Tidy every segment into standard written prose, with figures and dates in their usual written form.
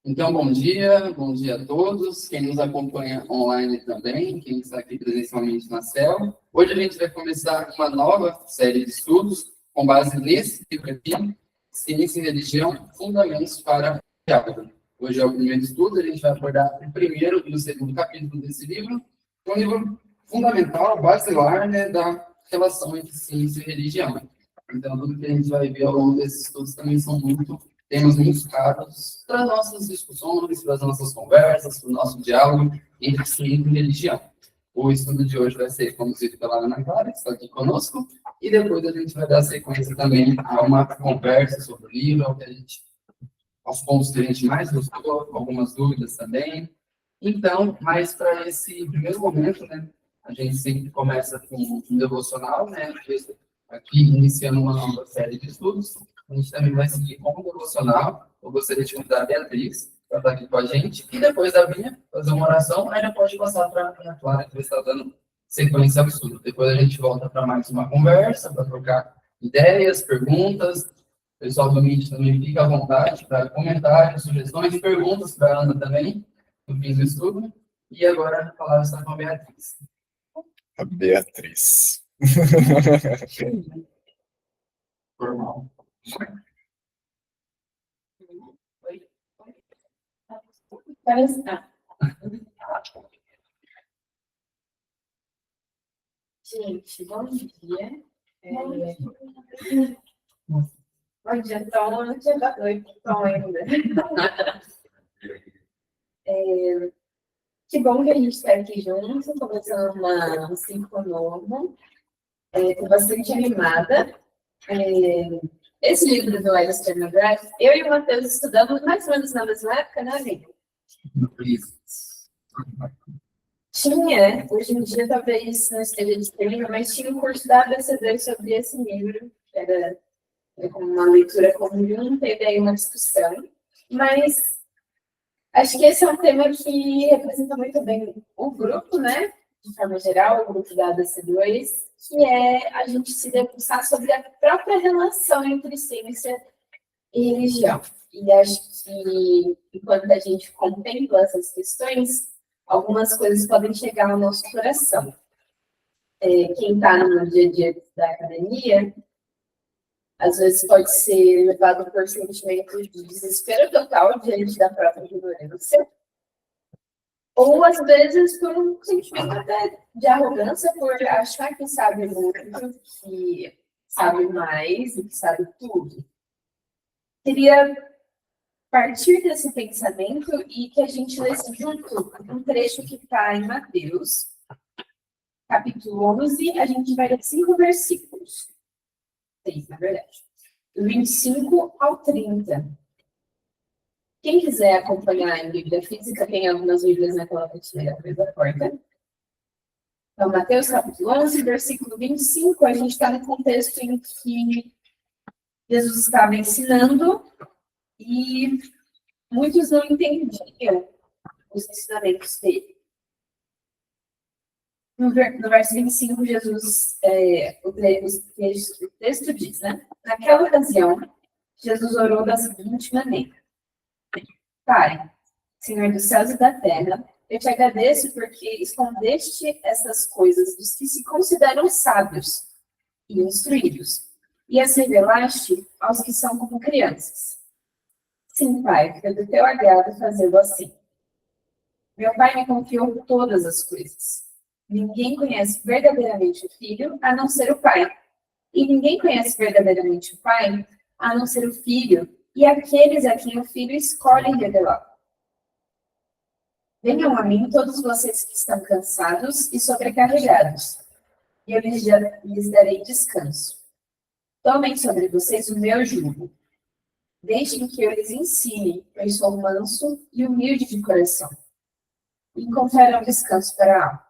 Então, bom dia a todos, quem nos acompanha online também, quem está aqui presencialmente na célula. Hoje a gente vai começar uma nova série de estudos com base nesse livro aqui, Ciência e Religião, Fundamentos para o Diálogo. Hoje é o primeiro estudo, a gente vai abordar o primeiro e o segundo capítulo desse livro, um livro fundamental, basilar, né, da relação entre ciência e religião. Então, tudo que a gente vai ver ao longo desses estudos também são temas muito caros para as nossas discussões, para as nossas conversas, para o nosso diálogo entre ciência e religião. O estudo de hoje vai ser conduzido pela Ana Clara, que está aqui conosco, e depois a gente vai dar sequência também a uma conversa sobre o livro, aos pontos que a gente mais gostou, algumas dúvidas também. Então, mas para esse primeiro momento, né, a gente sempre começa com um devocional, né, aqui iniciando uma nova série de estudos. A gente também vai seguir com o devocional. Eu gostaria de convidar a Beatriz para estar aqui com a gente. E depois da minha, fazer uma oração, aí já pode passar para a Ana Clara, que vai estar dando sequência ao estudo. Depois a gente volta para mais uma conversa, para trocar ideias, perguntas. O pessoal do Meet também fica à vontade para comentários, sugestões e perguntas para a Ana também, no fim do estudo. E agora a palavra está com a Beatriz. A Beatriz. Formal. Gente, bom dia. Bom dia, então, não tinha da noite, então ainda. Que bom que a gente está aqui junto, começando um ciclo novo. Estou bastante animada. Esse livro do Alistair McGrath, eu e o Matheus estudamos mais ou menos na mesma época, né, amigo? Tinha, hoje em dia talvez não esteja disponível, mas tinha um curso da ABCD sobre esse livro, que era como uma leitura comum, teve aí uma discussão, mas acho que esse é um tema que representa muito bem o grupo, né? De forma geral, o grupo da ABC2, que é a gente se debruçar sobre a própria relação entre ciência e religião. E acho que, enquanto a gente contempla essas questões, algumas coisas podem chegar ao nosso coração. Quem está no dia a dia da academia, às vezes pode ser levado por sentimentos de desespero total diante da própria ignorância, ou às vezes por um sentimento até de arrogância, por achar que sabe muito, que sabe mais e que sabe tudo. Queria partir desse pensamento e que a gente lesse junto um trecho que está em Mateus, capítulo 11, a gente vai ler 5 versículos. 6, na verdade. Do 25 ao 30. Quem quiser acompanhar em Bíblia Física, tem algumas Bíblias naquela prateleira atrás da porta. Então, Mateus capítulo 11, versículo 25, a gente está no contexto em que Jesus estava ensinando e muitos não entendiam os ensinamentos dele. No verso 25, Jesus, o texto diz, né? Naquela ocasião, Jesus orou da seguinte maneira: Pai, Senhor dos céus e da terra, eu te agradeço porque escondeste essas coisas dos que se consideram sábios e instruídos, e as revelaste aos que são como crianças. Sim, Pai, foi do teu agrado fazê-lo assim. Meu Pai me confiou todas as coisas. Ninguém conhece verdadeiramente o Filho, a não ser o Pai. E ninguém conhece verdadeiramente o Pai, a não ser o Filho, e aqueles a quem o Filho escolhe revelar. Venham a mim todos vocês que estão cansados e sobrecarregados, e eu lhes darei descanso. Tomem sobre vocês o meu jugo. Deixem que eu lhes ensine, pois sou manso e humilde de coração. E encontrarão descanso para a alma.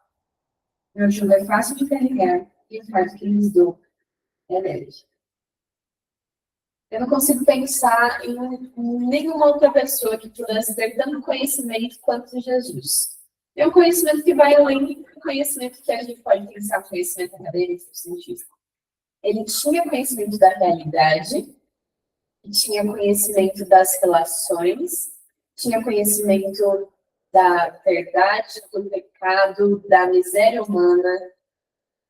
Meu jugo é fácil de carregar e o fardo que lhes dou é leve. Eu não consigo pensar em nenhuma outra pessoa que pudesse ter tanto conhecimento quanto Jesus. É um conhecimento que vai além do conhecimento que a gente pode pensar, conhecimento acadêmico, científico. Ele tinha conhecimento da realidade, tinha conhecimento das relações tinha conhecimento da verdade, do pecado, da miséria humana,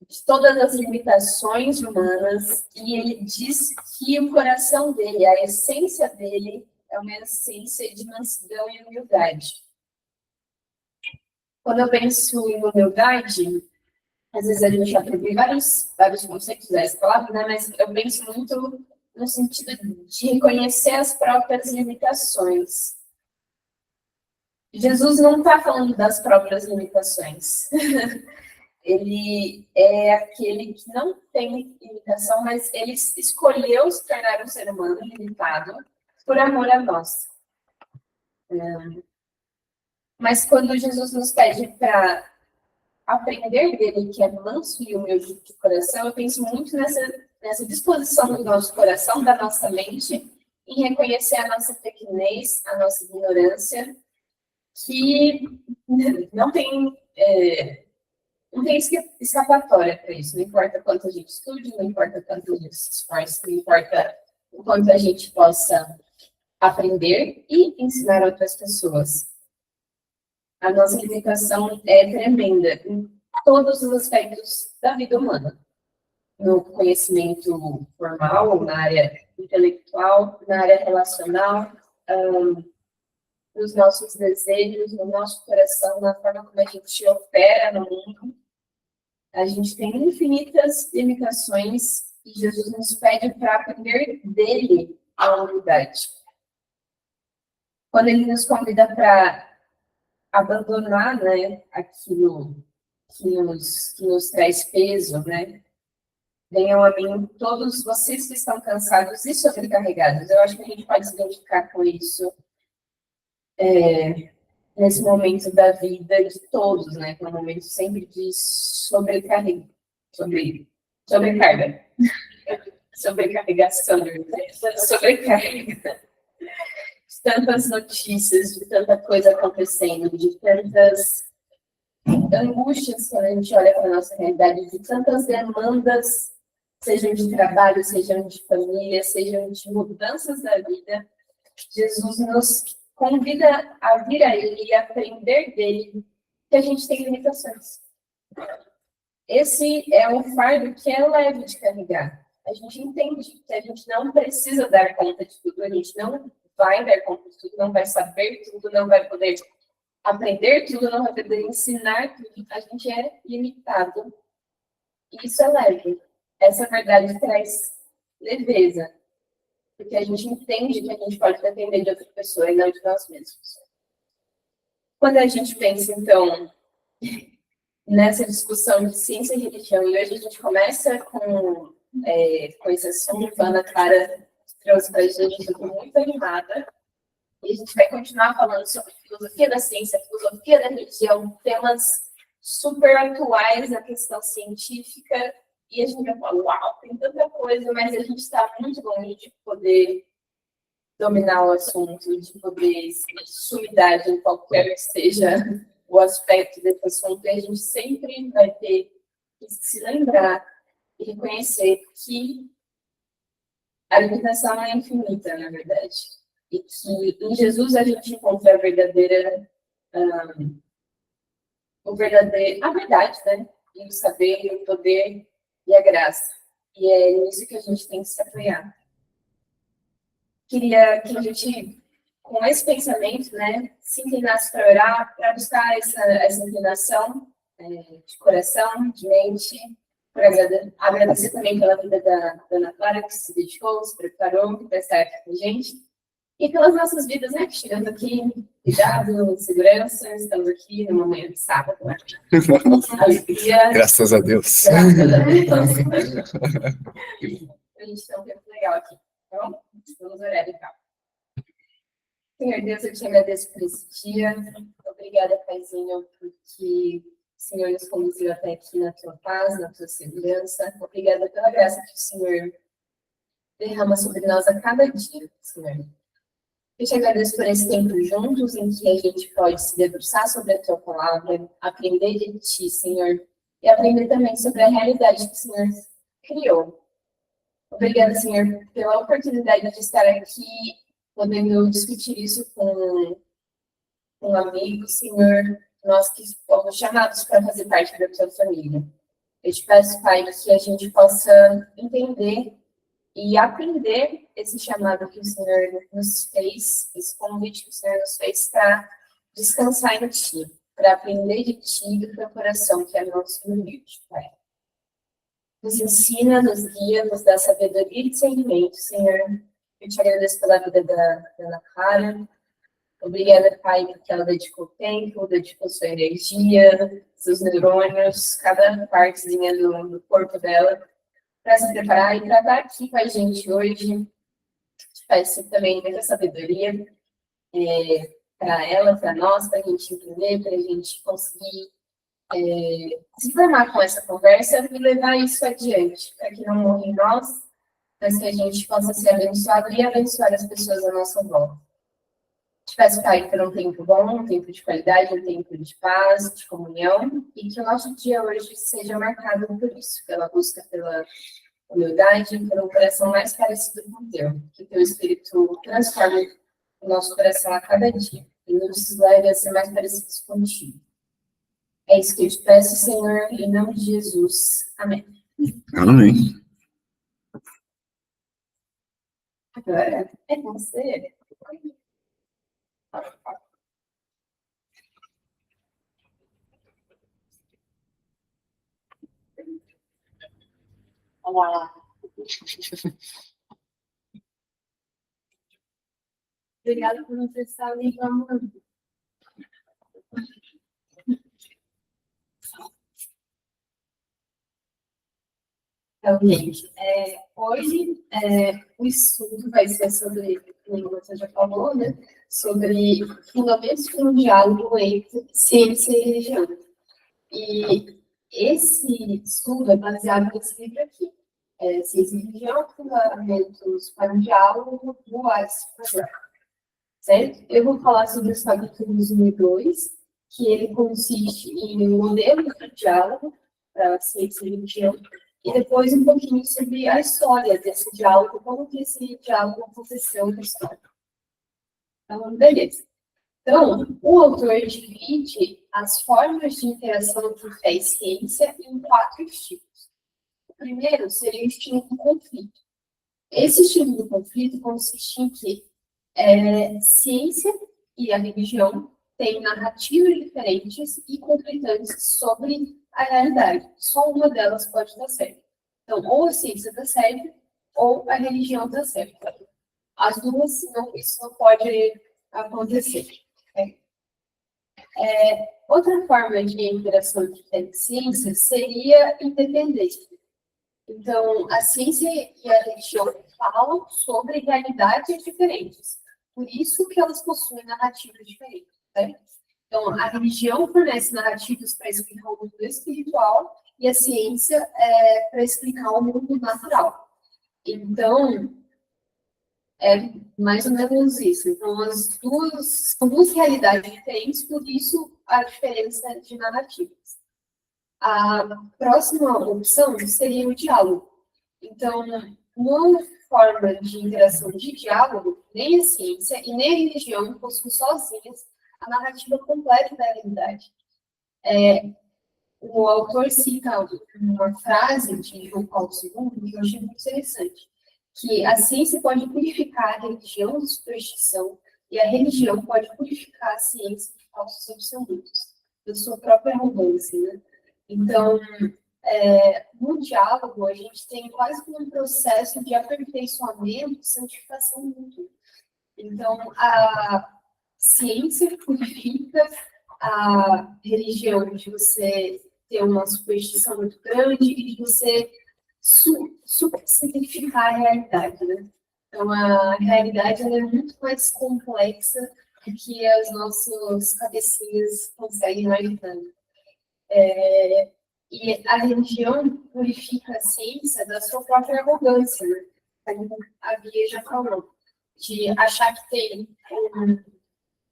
de todas as limitações humanas, e ele diz que o coração dele, a essência dele, é uma essência de mansidão e humildade. Quando eu penso em humildade, às vezes a gente atribui vários conceitos a essa palavra, né? Mas eu penso muito no sentido de reconhecer as próprias limitações. Jesus não está falando das próprias limitações. Ele é aquele que não tem limitação, mas ele escolheu se tornar um ser humano limitado por amor a nós. Mas quando Jesus nos pede para aprender dele, que é manso e humilde de coração, eu penso muito nessa disposição do nosso coração, da nossa mente, em reconhecer a nossa pequenez, a nossa ignorância, que não tem escapatória para isso. Não importa quanto a gente estude, não importa quanto a gente se esforce, não importa o quanto a gente possa aprender e ensinar outras pessoas. A nossa limitação é tremenda em todos os aspectos da vida humana. No conhecimento formal, na área intelectual, na área relacional, nos nossos desejos, no nosso coração, na forma como a gente opera no mundo. A gente tem infinitas limitações e Jesus nos pede para aprender dele a humildade. Quando ele nos convida para abandonar, né, aquilo que nos traz peso, né? Venham a mim todos vocês que estão cansados e sobrecarregados. Eu acho que a gente pode se identificar com isso nesse momento da vida de todos, né? Que é um momento sempre de sobrecarga. Sobrecarregação. Sobrecarga. De tantas notícias, de tanta coisa acontecendo, de tantas angústias quando a gente olha para a nossa realidade, de tantas demandas, sejam de trabalho, sejam de família, sejam de mudanças da vida. Jesus nos convida a vir a Ele e aprender dele que a gente tem limitações. Esse é um fardo que é leve de carregar. A gente entende que a gente não precisa dar conta de tudo, a gente não vai dar conta de tudo, não vai saber tudo, não vai poder aprender tudo, não vai poder ensinar tudo. A gente é limitado. E isso é leve. Essa verdade traz leveza. Porque a gente entende que a gente pode depender de outra pessoa e não de nós mesmos. Quando a gente pensa, então, nessa discussão de ciência e religião, e hoje a gente começa com esse assunto, a Ana Clara trouxe para a gente, eu estou muito animada, e a gente vai continuar falando sobre filosofia da ciência, filosofia da religião, temas super atuais na questão científica, e a gente vai falar, uau, tem tanta coisa, mas a gente está muito longe de poder dominar o assunto, de poder ser sumidade em qualquer que seja o aspecto desse assunto, e a gente sempre vai ter que se lembrar e reconhecer que a limitação é infinita, na verdade, e que em Jesus a gente encontra a verdadeira, a verdade, né? E o saber, e o poder e a graça. E é nisso que a gente tem que se apoiar. Queria que a gente, com esse pensamento, né, se inclinasse para orar, para buscar essa inclinação de coração, de mente, para agradecer também pela vida da Ana Clara, que se dedicou, se preparou para estar aqui com a gente. E pelas nossas vidas, né? Chegando aqui, cuidado, segurança, estamos aqui numa manhã de sábado, né? Alegria. Graças a Deus. Graças a Deus. A gente tem um tempo legal aqui, tá bom? Vamos orar então. Senhor Deus, eu te agradeço por esse dia. Obrigada, Paizinho, porque o Senhor nos conduziu até aqui na tua paz, na tua segurança. Obrigada pela graça que o Senhor derrama sobre nós a cada dia, Senhor. Eu te agradeço por esse tempo juntos, em que a gente pode se debruçar sobre a tua palavra, aprender de ti, Senhor, e aprender também sobre a realidade que o Senhor criou. Obrigada, Senhor, pela oportunidade de estar aqui, podendo discutir isso com com amigos, Senhor, nós que fomos chamados para fazer parte da tua família. Eu te peço, Pai, que a gente possa entender e aprender esse chamado que o Senhor nos fez, esse convite que o Senhor nos fez para descansar em Ti, para aprender de Ti e do teu coração, que é nosso humilde, Pai. Nos ensina, nos guia, nos dá sabedoria e discernimento, Senhor. Eu te agradeço pela vida da Ana Clara. Obrigada, Pai, porque ela dedicou tempo, dedicou sua energia, seus neurônios, cada partezinha do corpo dela, para se preparar e para estar aqui com a gente hoje. Te peço também muita sabedoria para ela, para nós, para a gente entender, para a gente conseguir se formar com essa conversa e levar isso adiante, para que não morra em nós, mas que a gente possa ser abençoado e abençoar as pessoas à nossa volta. Te peço, Pai, por um tempo bom, um tempo de qualidade, um tempo de paz, de comunhão, e que o nosso dia hoje seja marcado por isso, pela busca pela humildade, por um coração mais parecido com o teu, que teu Espírito transforme o nosso coração a cada dia e nos leve a ser mais parecidos contigo. É isso que eu te peço, Senhor, em nome de Jesus. Amém. Amém. Agora é com você. Olá. Obrigada por nos estar ali, amor. Então, gente, hoje o estudo vai ser sobre, como você já falou, né? Sobre fundamentos de um diálogo entre ciência e religião. E esse estudo é baseado nesse livro aqui. Ciência e Religião, Fundamentos para um Diálogo, do Alisson Frazão. Certo? Eu vou falar sobre os capítulos 1 e 2, que ele consiste em modelos de diálogo para ciência e religião, e depois um pouquinho sobre a história desse diálogo, como que esse diálogo aconteceu na história. Então, beleza. Então, o autor divide as formas de interação entre fé e ciência em 4 estilos. O primeiro seria o estilo do conflito. Esse estilo do conflito consiste em que ciência e a religião têm narrativas diferentes e conflitantes sobre a realidade. Só uma delas pode dar certo. Então, ou a ciência dá certo, ou a religião dá certo. As duas, isso não pode acontecer. Outra forma de interação de ciência seria independência. Então, a ciência e a religião falam sobre realidades diferentes. Por isso que elas possuem narrativas diferentes. Certo? Então, a religião fornece narrativas para explicar o mundo espiritual e a ciência para explicar o mundo natural. Então, é mais ou menos isso. Então, são duas realidades diferentes, por isso a diferença de narrativas. A próxima opção seria o diálogo. Então, uma forma de interação de diálogo, nem a ciência e nem a religião possuem sozinhas a narrativa completa da realidade. O autor cita uma frase de João Paulo II que eu achei muito interessante, que a ciência pode purificar a religião de superstição e a religião pode purificar a ciência de falsos absolutos, da sua própria arrogância, né? Então, no diálogo, a gente tem quase que um processo de aperfeiçoamento e santificação mútua. Então, a ciência purifica a religião de você ter uma superstição muito grande e de você simplificar a realidade, né? Então, a realidade ela é muito mais complexa do que as nossas cabecinhas conseguem imaginar. E a religião purifica a ciência da sua própria arrogância, né? Como a Bia já falou, de achar que tem um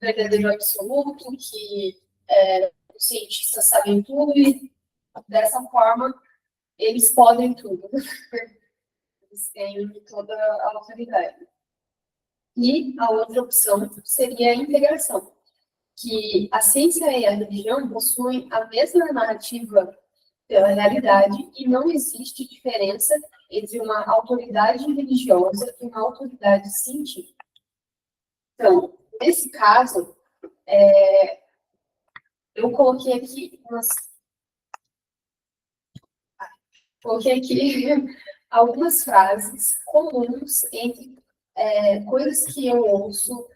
verdadeiro absoluto, que os cientistas sabem tudo e, dessa forma, eles podem tudo. Eles têm toda a autoridade. E a outra opção seria a integração. que a ciência e a religião possuem a mesma narrativa pela realidade e não existe diferença entre uma autoridade religiosa e uma autoridade científica. Então, nesse caso, eu coloquei aqui algumas frases comuns entre coisas que eu ouço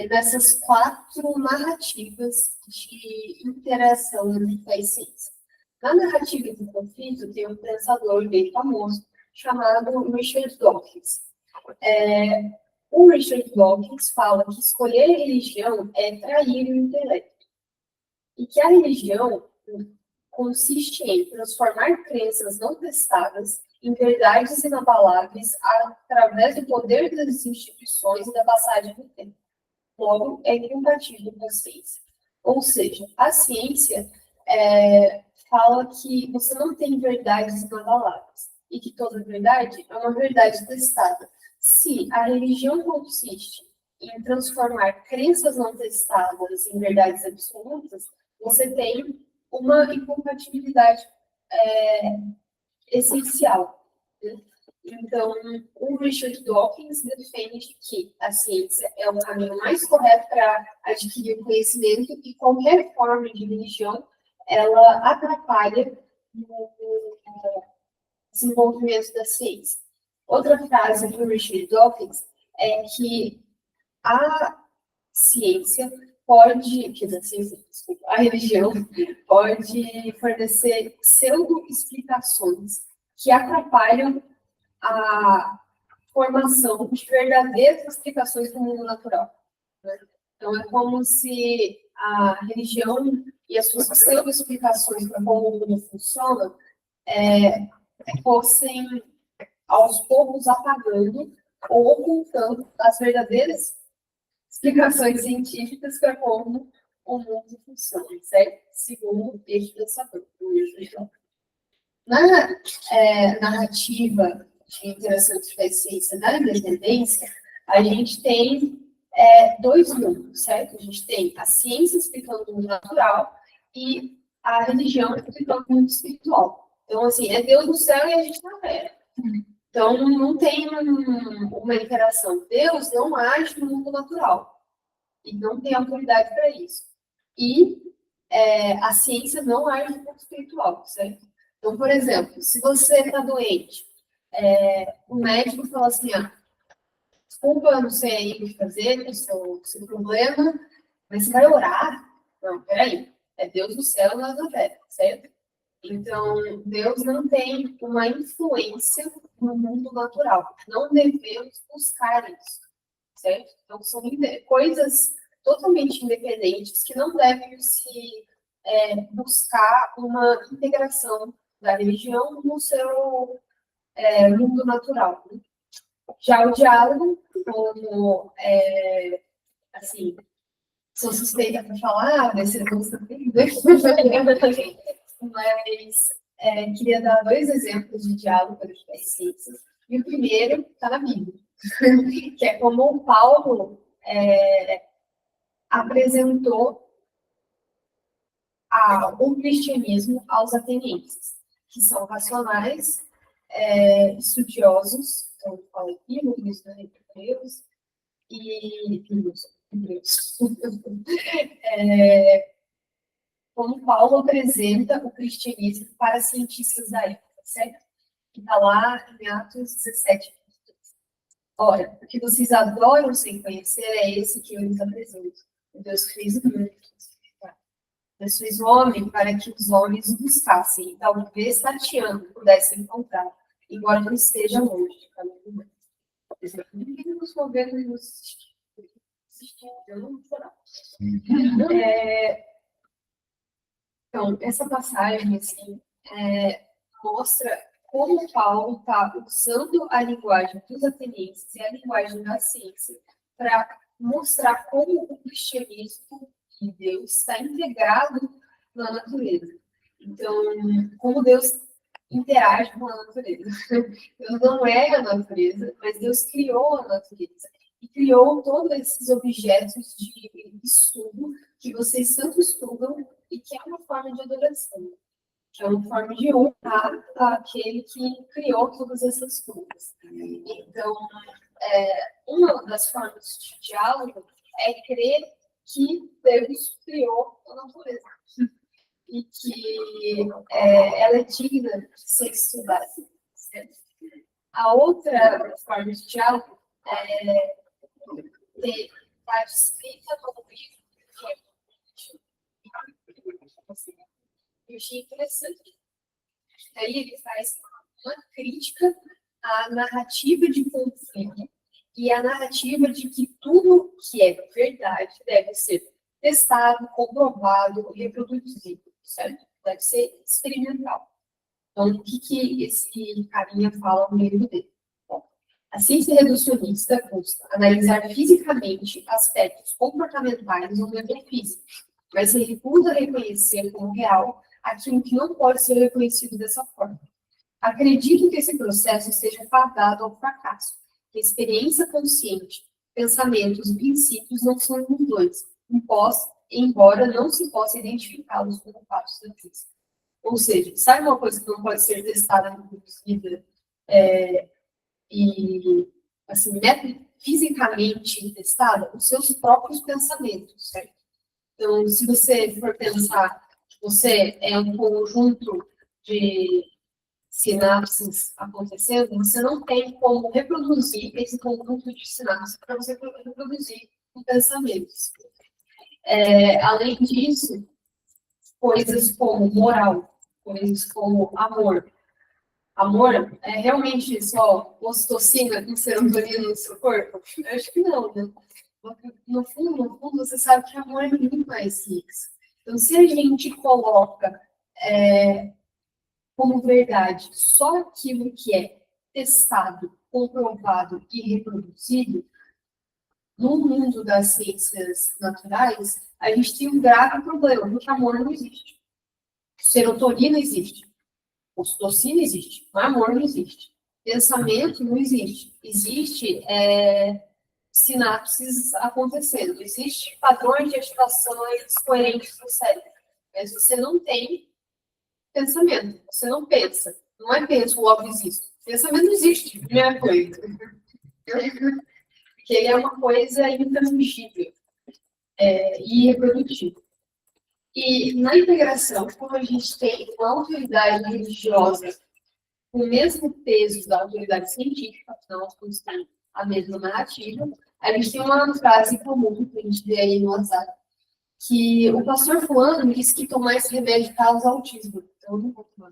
nessas 4 narrativas de interação entre fé e ciência. Na narrativa do conflito, tem um pensador bem famoso chamado Richard Dawkins. O Richard Dawkins fala que escolher a religião é trair o intelecto. E que a religião consiste em transformar crenças não testadas em verdades inabaláveis através do poder das instituições e da passagem do tempo. Logo, é incompatível com a ciência. Ou seja, a ciência fala que você não tem verdades inabaláveis e que toda verdade é uma verdade testada. Se a religião consiste em transformar crenças não testadas em verdades absolutas, você tem uma incompatibilidade essencial. Né? Então, o Richard Dawkins defende que a ciência é o caminho mais correto para adquirir o conhecimento e qualquer forma de religião, ela atrapalha no desenvolvimento da ciência. Outra frase do Richard Dawkins é que a ciência a religião pode fornecer pseudo-explicações que atrapalham a formação de verdadeiras explicações do mundo natural. Né? Então, é como se a religião e as suas pseudo-explicações para como o mundo funciona fossem, aos poucos, apagando ou ocultando as verdadeiras explicações científicas para como o mundo funciona, certo? Segundo este pensador. Na narrativa de interação entre ciência da independência, a gente tem 2 mundos, certo? A gente tem a ciência explicando o mundo natural e a religião explicando o mundo espiritual. Então, assim, é Deus no céu e a gente na terra. Então, não tem uma interação. Deus não age no mundo natural. E não tem autoridade para isso. E a ciência não age no mundo espiritual, certo? Então, por exemplo, se você está doente, o médico fala assim, desculpa, eu não sei aí o que fazer, o seu problema, mas você vai orar? Não, peraí. É Deus do céu e nós da terra, certo? Então, Deus não tem uma influência no mundo natural. Não devemos buscar isso, certo? Então, são coisas totalmente independentes que não devem se buscar uma integração da religião no seu mundo natural. Né? Já o diálogo, como, assim, sou suspeita para falar, vai ser mas queria dar 2 exemplos de diálogo para as ciências. E o primeiro está na Bíblia, que é como o Paulo apresentou o cristianismo aos atenienses, que são racionais, estudiosos, então fala aqui no início da Hebreus, e como Paulo apresenta o cristianismo para cientistas da época, certo? Que está lá em Atos 17. Ora, o que vocês adoram sem conhecer é esse que eu lhes apresento. O Deus que fez o mundo. Deus fez o homem para que os homens o buscassem, e talvez tateando pudessem encontrar, embora não esteja longe de cada um. Ninguém nos governos nos assistiu, eu não vou chorar. Então, essa passagem assim, mostra como Paulo está usando a linguagem dos atenienses e a linguagem da ciência para mostrar como o cristianismo de Deus está integrado na natureza. Então, como Deus interage com a natureza. Deus não é a natureza, mas Deus criou a natureza. E criou todos esses objetos de estudo que vocês tanto estudam e que é uma forma de adoração, que é uma forma de honrar aquele que criou todas essas coisas. Então, uma das formas de diálogo é crer que Deus criou a natureza e que ela é digna de ser estudada. Certo? A outra forma de diálogo é estar escrita no livro eu achei interessante. Aí ele faz uma crítica à narrativa de conflito e à narrativa de que tudo que é verdade deve ser testado, comprovado, reproduzido, certo? Deve ser experimental. Então, o que esse carinha fala no livro dele? Bom, a ciência reducionista busca analisar fisicamente aspectos comportamentais do mundo físico, mas se recusa a reconhecer como real aquilo que não pode ser reconhecido dessa forma. Acredito que esse processo esteja fadado ao fracasso, que a experiência consciente, pensamentos e princípios não são ilusões, embora não se possa identificá-los como fatos da física. Ou seja, sabe uma coisa que não pode ser testada, reproduzida e, assim, fisicamente testada? Os seus próprios pensamentos, certo? Então, se você for pensar que você é um conjunto de sinapses acontecendo, você não tem como reproduzir esse conjunto de sinapses para você reproduzir pensamentos. Além disso, coisas como moral, coisas como amor. Amor é realmente só ocitocina com serotonina no seu corpo? Eu acho que não, né? No fundo, você sabe que amor é muito mais que isso. Então, se a gente coloca como verdade só aquilo que é testado, comprovado e reproduzido, no mundo das ciências naturais, a gente tem um grave problema, porque amor não existe. Serotonina existe. Ocitocina existe. Mas amor não existe. Pensamento não existe. Existe sinapses acontecendo. Existem padrões de ativações coerentes no cérebro. Mas você não tem pensamento. Você não pensa. Não é penso, logo existe. Pensamento não existe. Primeira coisa. Porque ele é uma coisa intangível e irreprodutível. E na integração, como a gente tem uma autoridade religiosa com o mesmo peso da autoridade científica, afinal, nós temos a mesma narrativa, a gente tem uma frase comum que a gente vê aí no WhatsApp, que o pastor fulano disse que tomar esse remédio causa autismo. Então, eu não vou tomar.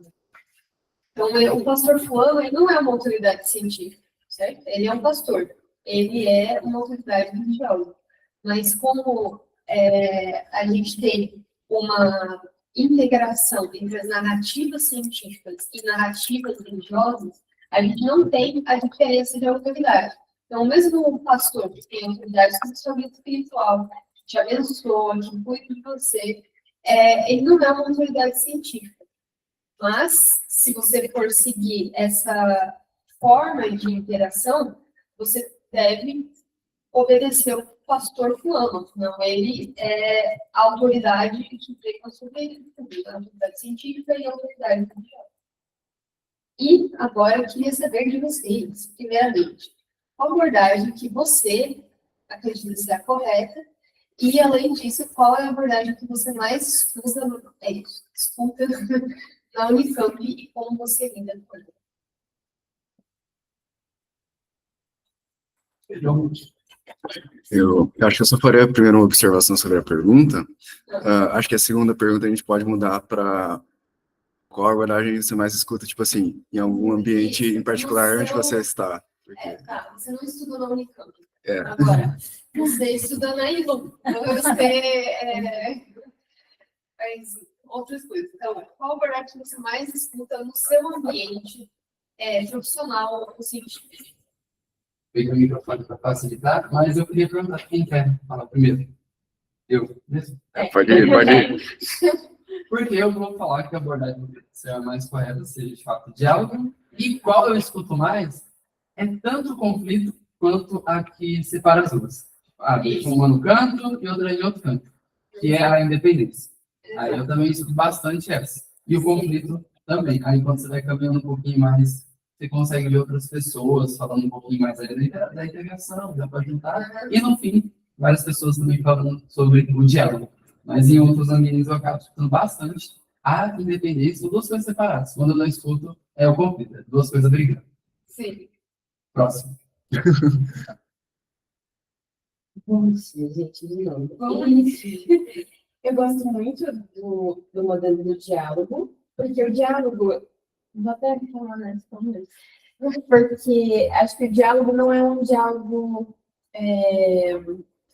Então, o pastor fulano ele não é uma autoridade científica, certo? Ele é um pastor. Ele é uma autoridade religiosa. Mas como a gente tem uma integração entre as narrativas científicas e narrativas religiosas, a gente não tem a diferença de autoridade. Então, mesmo o pastor que tem autoridade espiritual, que te abençoa, que cuida de você, ele não é uma autoridade científica. Mas, se você for seguir essa forma de interação, você deve obedecer o pastor fulano, não ele é a autoridade suprema sobre ele, a autoridade científica e a autoridade religiosa. E agora eu queria saber de vocês, primeiramente, qual abordagem que você acredita ser a correta e, além disso, qual é a abordagem que você mais escuta na Unicamp e como você lida com ela? Eu acho que eu só farei a primeira observação sobre a pergunta. Acho que a segunda pergunta a gente pode mudar para qual abordagem você mais escuta, tipo assim, em algum ambiente em particular onde você está. Porque... Tá, você não estudou na Unicamp. Agora, você estuda na ILO. Você faz outras coisas. Então, qual abordagem você mais escuta no seu ambiente profissional ou científico? Peguei o microfone para facilitar, mas eu queria perguntar quem quer falar primeiro. Eu mesmo? Pode ir. Porque eu vou falar que a abordagem seja mais correta, seja de fato diálogo, e qual eu escuto mais é tanto o conflito quanto a que separa as duas. Uma no canto e outra em outro canto. que é a independência. Aí eu também estudo bastante essa. E o conflito também. Aí quando você vai caminhando um pouquinho mais, você consegue ver outras pessoas falando um pouquinho mais ali da integração, dá para juntar. E no fim, várias pessoas também falando sobre o diálogo. Mas em outros ambientes eu acabo escutando bastante a independência, são duas coisas separadas. Quando eu não escuto, é o conflito, é duas coisas brigando. Sim. Próximo. Bom dia, gente, de novo. Eu gosto muito do modelo do diálogo, porque o diálogo, vou até falar, né, porque acho que o diálogo não é um diálogo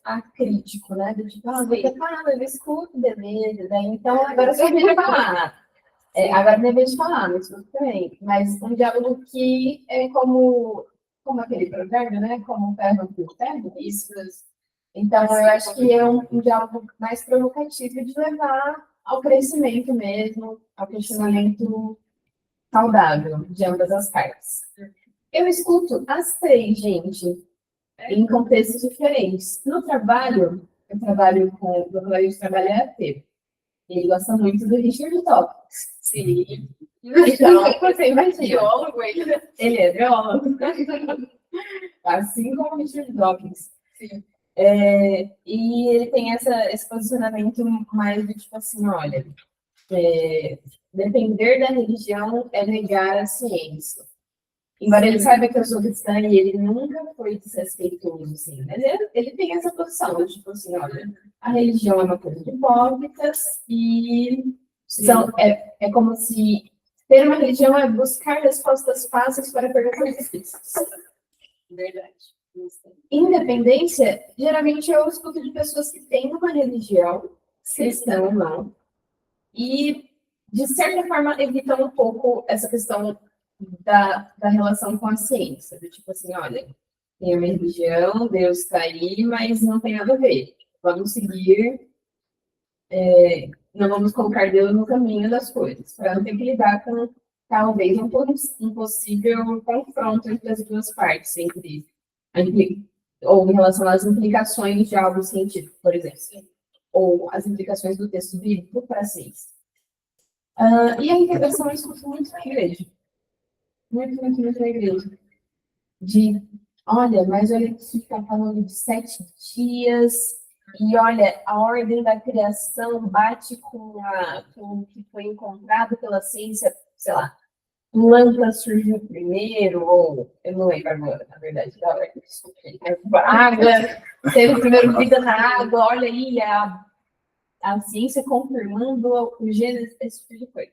acrítico, né? Do tipo, você fala, eu escuto, beleza, daí então agora você vai falar. Agora nem vez de falar, mas tudo bem. Mas um diálogo que é como aquele provérbio, né? Como um ferro com ferro, isso. Então, eu acho que é um diálogo mais provocativo de levar ao crescimento mesmo, ao questionamento saudável de ambas as partes. Eu escuto as três, gente, em contextos diferentes. No trabalho, eu trabalho com o meu colega de trabalho é AT. Ele gosta muito do Richard Dawkins. Sim. Então, você imagina. Biólogo, ele. Ele é biólogo. Assim como o Richard Dawkins. Sim. E ele tem esse posicionamento mais de tipo assim, olha, depender da religião é negar a ciência. Embora ele saiba que eu sou cristã e ele nunca foi desrespeitoso, assim, mas ele tem essa posição, tipo assim, olha, a religião é uma coisa de hipócritas e é como se ter uma religião é buscar respostas fáceis para perguntas difíceis. Verdade. Independência, geralmente eu escuto de pessoas que têm uma religião, cristã ou não, e, de certa forma, evitam um pouco essa questão da relação com a ciência. Do tipo assim, olha, tem uma religião, Deus está aí, mas não tem nada a ver. Vamos seguir, não vamos colocar Deus no caminho das coisas, para não ter que lidar com, talvez, um possível confronto entre as duas partes, ou em relação às implicações de algo científico, por exemplo, ou as implicações do texto bíblico para a ciência. E a integração eu escuto muito na igreja. Muito na igreja. Olha, mas olha que fica falando de 7 dias, e olha, a ordem da criação bate com o que foi encontrado pela ciência, sei lá, planta surgiu primeiro, ou eu não lembro agora, na verdade, da ordem, água, teve primeiro vida na água, olha aí, a ciência confirmando o gênero, esse tipo de coisa.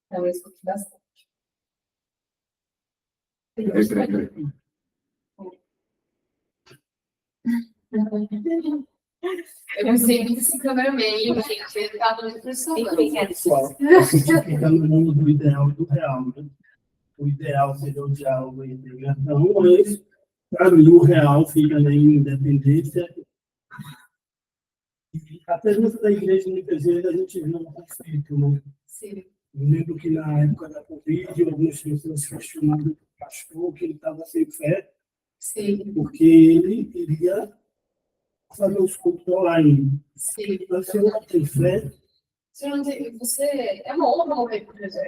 Então, eu escuto bastante. Eu sempre esse cameraman, gente, ele tá no Pessoal, fica no mundo do ideal e do real, né? O ideal seria o diálogo e a integração, mas, para mim, o real fica na independência. E até dentro da igreja, muitas vezes, a gente vê um conflito, né? Sim. Eu lembro que na época da Covid, algumas pessoas questionaram o pastor que ele estava sem fé, Sim. porque ele queria fazer os cultos online. Sim. Mas se eu não tenho fé, Você é uma honra morrer por Jesus.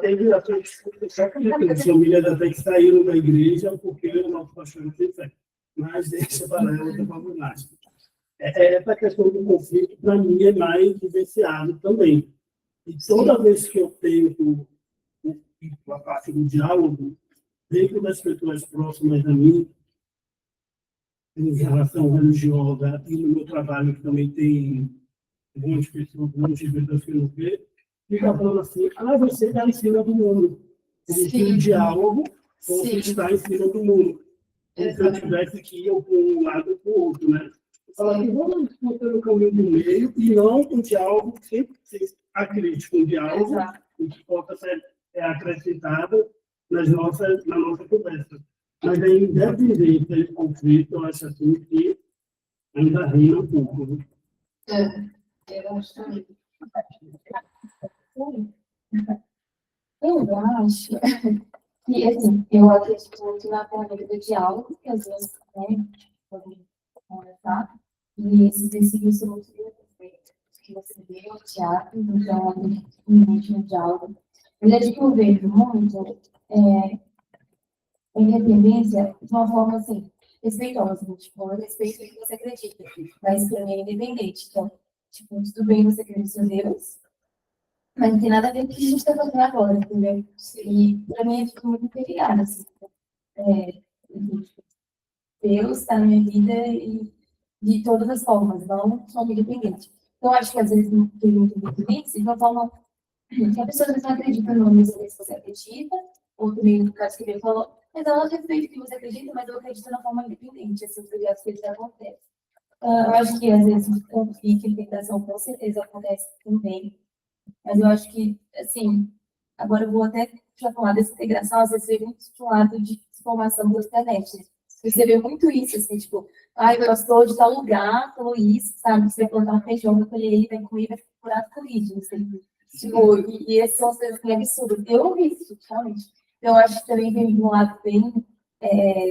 teve aquele discurso, só que as famílias até que saíram da igreja porque o nosso pastor não tem fé. Mas deixa para ela, vamos lá. Essa questão do conflito, para mim, é mais vivenciado também. E toda vez que eu tento a parte do diálogo, dentro das pessoas próximas a mim, em relação religiosa, e no meu trabalho, que também tem muitas pessoas que não vê, fica falando assim, você está em cima do mundo. Tem um diálogo, você está em cima do mundo. Como se eu tivesse que ir para um lado ou para o outro, né? Falando, vamos discutir no caminho do meio e não um diálogo que sempre acredito, um diálogo que possa ser acrescentado na nossa conversa. Mas a independência desse conflito, eu acho assim que ainda reina um pouco. Né? Eu acho também. Eu acho que, assim, eu acredito muito na ferramenta do diálogo, que às vezes, né, podem conversar, e esses princípios são muito bem feitos. que você vê o teatro, então, no diálogo. Mas é que eu vejo muito independência de uma forma, assim, respeitosa, né? Tipo, eu respeito o que você acredita, mas para mim é independente. Então, tipo, tudo bem você acreditar em seu Deus, mas não tem nada a ver com o que a gente está fazendo agora, entendeu? E para mim é tipo, muito perigoso, assim. Deus está na minha vida e de todas as formas, não só independente. Então, acho que às vezes tem muito independência de uma forma que a pessoa não acredita no mesmo que você acredita, ou também no caso que ele falou, mas ela respeita o que você acredita, mas eu acredito na forma independente, assim, porque as coisas acontecem. Eu acho que às vezes o conflito e tentação com certeza acontece também, mas eu acho que, assim, agora eu vou até já falar dessa integração, às vezes vem muito de um lado de formação da internet, né? Você vê muito isso, assim, tipo, ai, o pastor de tal lugar falou isso, sabe? Você vai plantar um feijão, vai colher ele, vai comer, vai ficar curado com isso, assim. Tipo, e essas são as coisas que é absurdo. Eu ouvi isso, realmente. Eu acho que também vem de um lado bem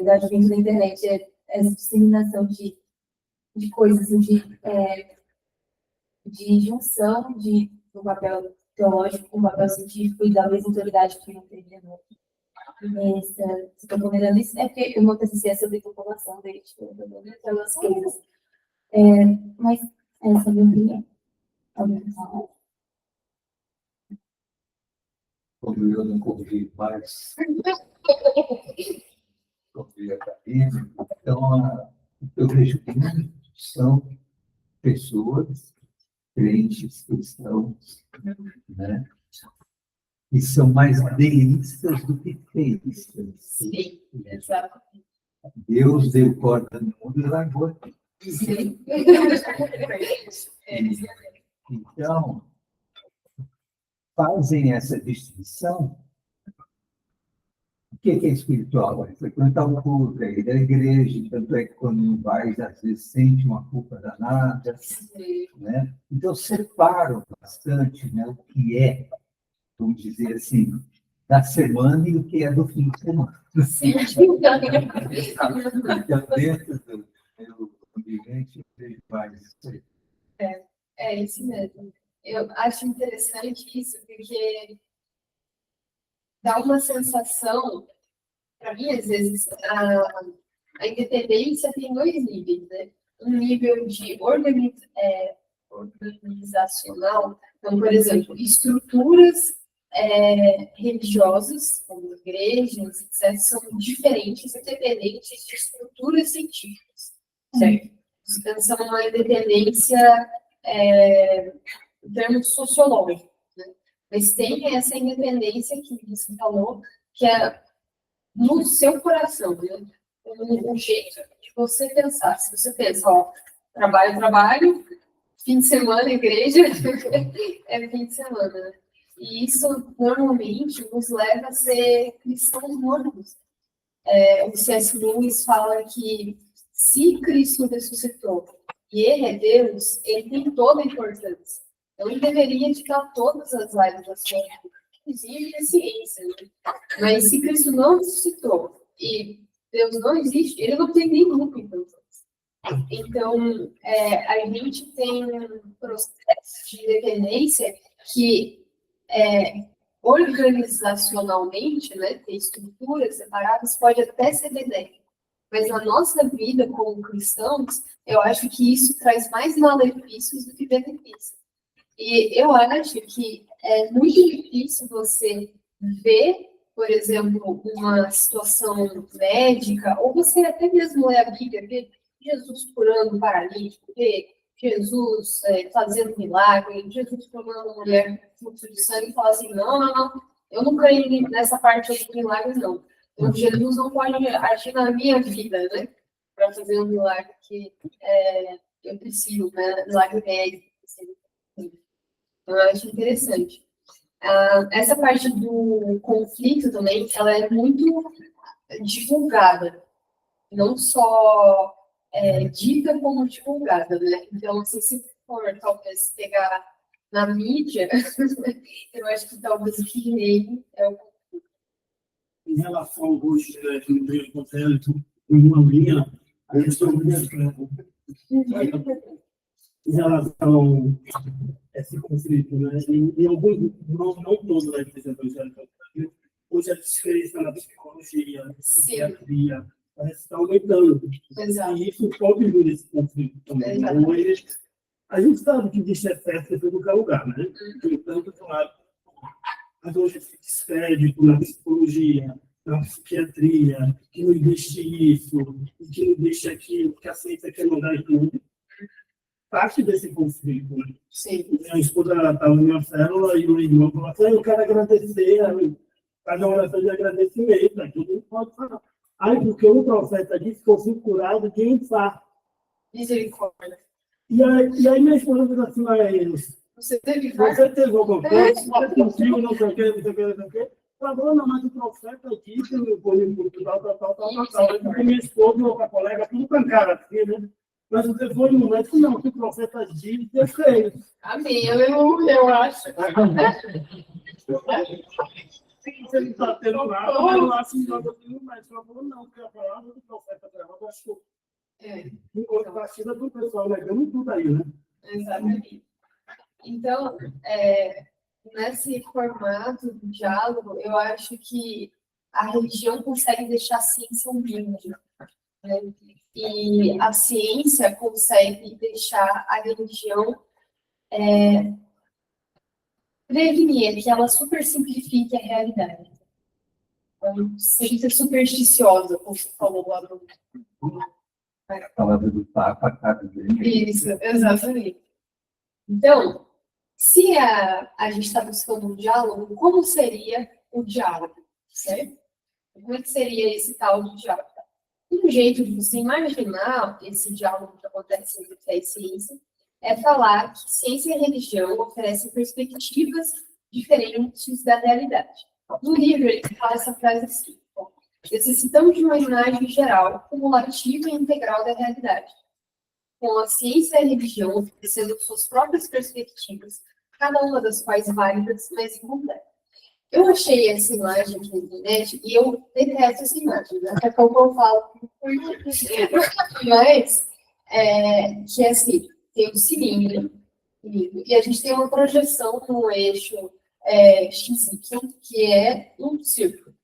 da juventude da internet, essa disseminação de coisas, assim, de junção do papel teológico com o papel científico e da mesma autoridade que não teria nessa. Se estou ponderando isso, é porque o meu TCC é sobre população, daí, tipo, eu estou vendo aquelas coisas. Mas essa é a minha opinião. Alguém fala? Como eu não convivi mais, convivi acadêmico, então eu vejo que são pessoas, crentes, cristãos, né? E são mais deístas do que teístas. Sim, exato. Deus deu corda no mundo e largou aqui. Sim. Então, fazem essa distinção. O que é espiritual? É frequentar o culto, é ir à igreja, tanto é que quando não vai, às vezes sente uma culpa danada. Né? Então, separam bastante, né, o que é, vamos dizer assim, da semana e o que é do fim de semana. Sim. Então, dentro do meu ambiente, eu vejo mais isso aí. É isso mesmo. Eu acho interessante isso, porque dá uma sensação, para mim, às vezes, a independência tem dois níveis, né? Um nível de organizacional, então, por exemplo, estruturas religiosas, como igrejas, etc., são diferentes, independentes de estruturas científicas, certo? Pensando numa independência em termos sociológicos, né? Mas tem essa independência que você falou, que é no seu coração, né? O jeito de você pensar. Se você pensa, ó, trabalho, fim de semana, igreja, é fim de semana, né? E isso, normalmente, nos leva a ser cristãos mornos. O C.S. Lewis fala que se Cristo ressuscitou e ele é Deus, ele tem toda a importância. Então, ele deveria ditar todas as áreas da sua vida, inclusive a ciência. Né? Mas se Cristo não ressuscitou e Deus não existe, ele não tem nenhuma importância. Então, a gente tem um processo de independência que organizacionalmente, né, ter estruturas separadas pode até ser benéfico. Mas na nossa vida como cristãos, eu acho que isso traz mais malefícios do que benefícios. E eu acho que é muito difícil você ver, por exemplo, uma situação médica, ou você até mesmo ler a Bíblia, ver Jesus curando o paralítico, ver Jesus fazendo milagre, Jesus curando uma mulher com fluxo de sangue e falar assim, não, eu não creio nessa parte aí de milagre, não. Então, Jesus não pode agir na minha vida, né? Para fazer um milagre que eu preciso, né? Milagre médico. Então, eu acho interessante. Essa parte do conflito também, ela é muito divulgada. Não só dita como divulgada, né? Então, assim, se for, talvez, pegar na mídia, eu acho que talvez o que nele é o Em relação ao rosto do evangélico, uma linha, a questão do em relação a esse conflito, né? Em alguns, não todos da igreja evangélica do Brasil, hoje a diferença na psicologia, na psiquiatria, está aumentando. Exato. E isso contribui nesse conflito também. Então, a gente sabe que existe excesso em todo lugar, né? Tanto do lado, mas hoje se descrédito na psicologia, na psiquiatria, que não existe isso, que não existe aquilo, que a ciência quer mandar em tudo. Parte desse conflito, né? Sim. Minha esposa estava em uma célula e o irmão falou assim, eu quero agradecer, fazer uma oração de agradecimento, aqui não pode falar. Aí, porque o profeta disse que eu fui curado de infarto. Misericórdia. E aí minha esposa falou assim, mas Você teve infarto? você teve alguma coisa? Você sentiu, não sei o quê, não sei o quê, não sei o quê. Falou, não, mas o profeta disse, eu fui em Portugal, tal. Porque minha esposa e outra colega, tudo cancaram assim, né? Mas você foi no médico, não, que o profeta disse, eu sei. Amém, eu acho. Você não está tendo nada, mas eu acho que nós temos um médico. Ela falou, não, porque a palavra do profeta eu acho que enquanto vacina do pessoal negando tudo aí, né? Exatamente. Então, nesse formato de diálogo, eu acho que a religião consegue deixar a ciência humilde, né? E a ciência consegue deixar a religião prevenir que ela super simplifique a realidade. Então, seja supersticiosa, como você falou lá no... A palavra do Papa cabe bem. Isso, exatamente. Então, se a gente está buscando um diálogo, como seria o diálogo, certo? Como é que seria esse tal de diálogo? Um jeito de você imaginar esse diálogo que acontece entre fé e ciência é falar que ciência e religião oferecem perspectivas diferentes da realidade. No livro, ele fala essa frase assim: necessitamos de uma imagem geral, cumulativa e integral da realidade, com a ciência e a religião oferecendo suas próprias perspectivas, cada uma das quais válidas, mas incompleta. Eu achei essa imagem aqui na internet e eu detesto essa imagem, né? Até como eu falo, mas que é assim, tem um cilindro e a gente tem uma projeção no eixo XY, que é um círculo.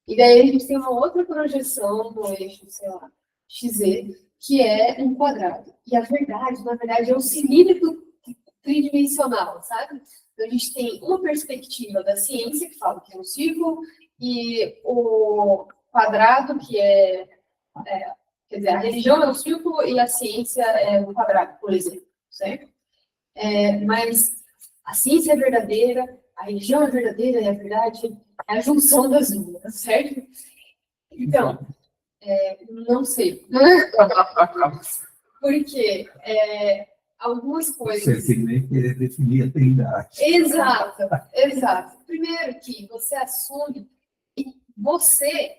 E daí a gente tem uma outra projeção no eixo, sei lá, XZ, que é um quadrado. E a verdade, na verdade, é um cilindro tridimensional, sabe? Então, a gente tem uma perspectiva da ciência, que fala que é um círculo, e o quadrado, que quer dizer, a religião é um círculo e a ciência é um quadrado, por exemplo, certo? Mas a ciência é verdadeira, a religião é verdadeira e a verdade é a junção das duas, certo? Então, não sei. Porque algumas coisas... Você nem querer definir a trindade. Exato. Primeiro que você assume que você,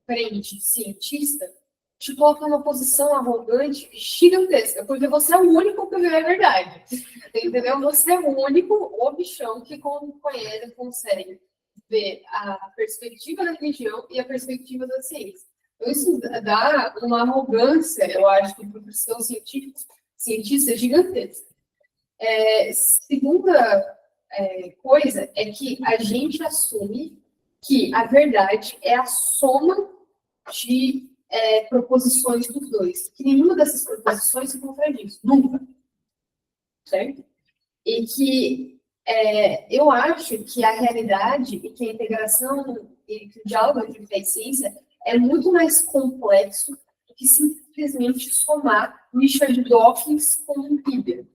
crente, cientista, te coloca numa posição arrogante, gigantesca, porque você é o único que vê a verdade. Entendeu? Você é o único, o bichão, que conhece, consegue ver a perspectiva da religião e a perspectiva da ciência. Então, isso dá uma arrogância, eu acho, para o cristão cientista gigantesca. Segunda coisa é que a gente assume que a verdade é a soma de proposições dos dois. Que nenhuma dessas proposições se contradiz, nunca. Certo? E que eu acho que a realidade e que a integração e que o diálogo entre fé e ciência é muito mais complexo do que simplesmente somar Richard Dawkins com Bíblia.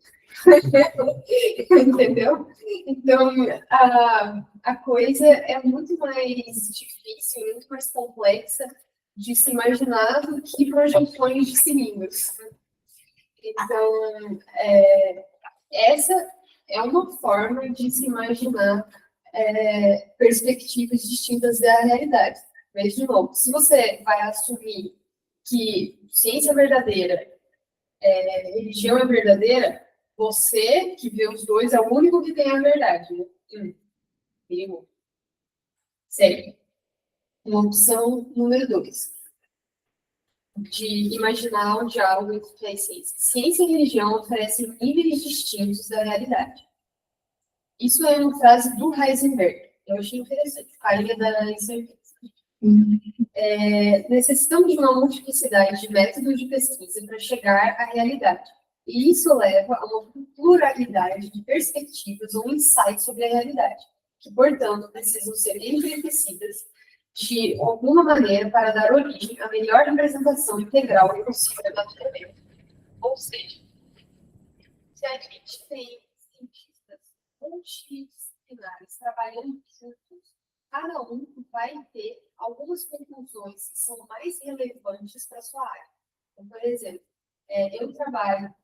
Entendeu? Então, a coisa é muito mais difícil, muito mais complexa de se imaginar do que projeções de cilindros. Então, essa é uma forma de se imaginar perspectivas distintas da realidade. Mas, de novo, se você vai assumir que ciência é verdadeira, religião é verdadeira, você que vê os dois é o único que tem a verdade. Né? Perigo. Sério. Uma opção número 2. de imaginar um diálogo entre fé e ciência. Ciência e religião oferecem níveis distintos da realidade. Isso é uma frase do Heisenberg. Eu achei interessante, a ilha da incerteza. Necessitamos de uma multiplicidade de métodos de pesquisa para chegar à realidade. E isso leva a uma pluralidade de perspectivas ou insights sobre a realidade, que, portanto, precisam ser enriquecidas de alguma maneira para dar origem à melhor representação integral possível da natureza. Ou seja, se a gente tem cientistas multidisciplinares trabalhando juntos, cada um vai ter algumas conclusões que são mais relevantes para a sua área. Então, por exemplo, eu trabalho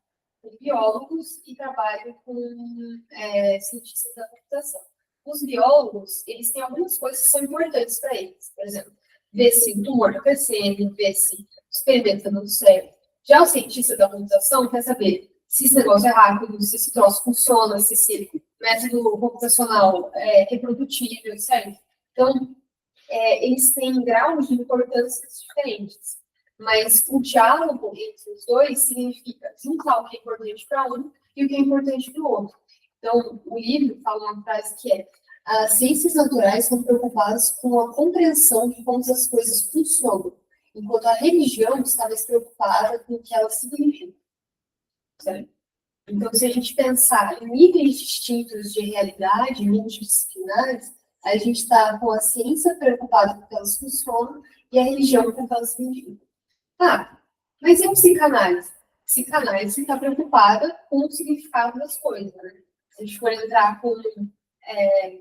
com biólogos e trabalho com cientistas da computação. Os biólogos, eles têm algumas coisas que são importantes para eles. Por exemplo, ver se o tumor está crescendo, ver se o experimento está dando certo. Já o cientista da computação quer saber se esse negócio é rápido, se esse troço funciona, se esse método computacional é reprodutível, certo? Então, eles têm graus de importância diferentes. Mas o diálogo entre os dois significa juntar o que é importante para um e o que é importante para o outro. Então, o livro fala uma frase que é: as ciências naturais estão preocupadas com a compreensão de como as coisas funcionam, enquanto a religião está mais preocupada com o que elas significam. Certo? Então, se a gente pensar em níveis distintos de realidade, multidisciplinares, a gente está com a ciência preocupada com o que elas funcionam e a religião com o que elas significam. Mas e a psicanálise? A psicanálise está preocupada com o significado das coisas, né? Se a gente for entrar com,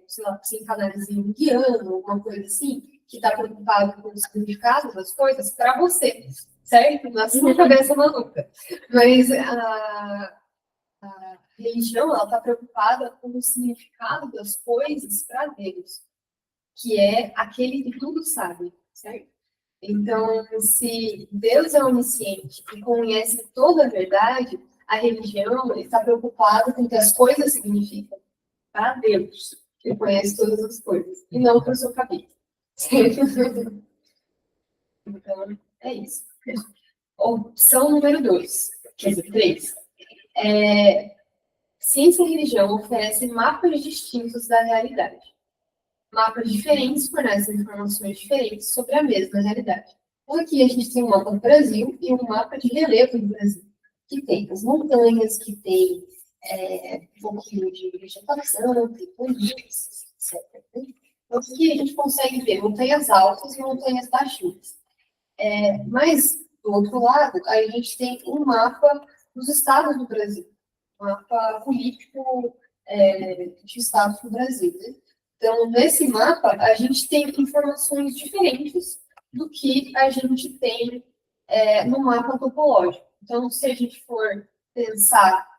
sei lá, psicanálise junguiana, alguma coisa assim, que está preocupado com o significado das coisas, para você, certo? Na sua cabeça maluca. Mas a religião, ela está preocupada com o significado das coisas para Deus, que é aquele que tudo sabe, certo? Então, se Deus é onisciente e conhece toda a verdade, a religião está preocupada com o que as coisas significam para Deus, que conhece todas as coisas, e não para o seu cabeça. Então, é isso. Opção número 2, quer dizer, 3. Ciência e religião oferecem mapas distintos da realidade. Mapas diferentes fornecem informações diferentes sobre a mesma realidade. Então, aqui a gente tem um mapa do Brasil e um mapa de relevo do Brasil, que tem as montanhas, que tem um pouquinho de vegetação, tem planícies, etc. Então, aqui a gente consegue ver montanhas altas e montanhas baixinhas. Mas, do outro lado, a gente tem um mapa dos estados do Brasil, um mapa político de estados do Brasil, né? Então, nesse mapa, a gente tem informações diferentes do que a gente tem no mapa topológico. Então, se a gente for pensar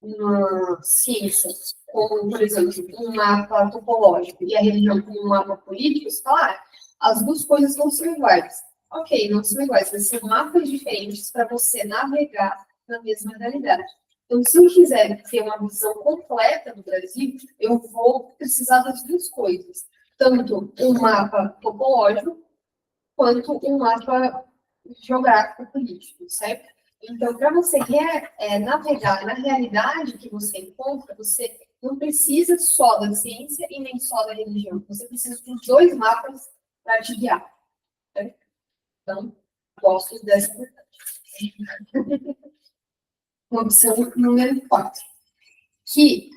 na ciência, como, por exemplo, um mapa topológico e a religião como um mapa político, você fala, as duas coisas não são iguais. Ok, não são iguais, mas são mapas diferentes para você navegar na mesma realidade. Então, se eu quiser ter uma visão completa do Brasil, eu vou precisar das duas coisas. Tanto um mapa topológico, quanto um mapa geográfico político, certo? Então, para você navegar na realidade que você encontra, você não precisa só da ciência e nem só da religião. Você precisa dos dois mapas para te guiar. Certo? Então, gosto dessa verdade. Opção número 4, que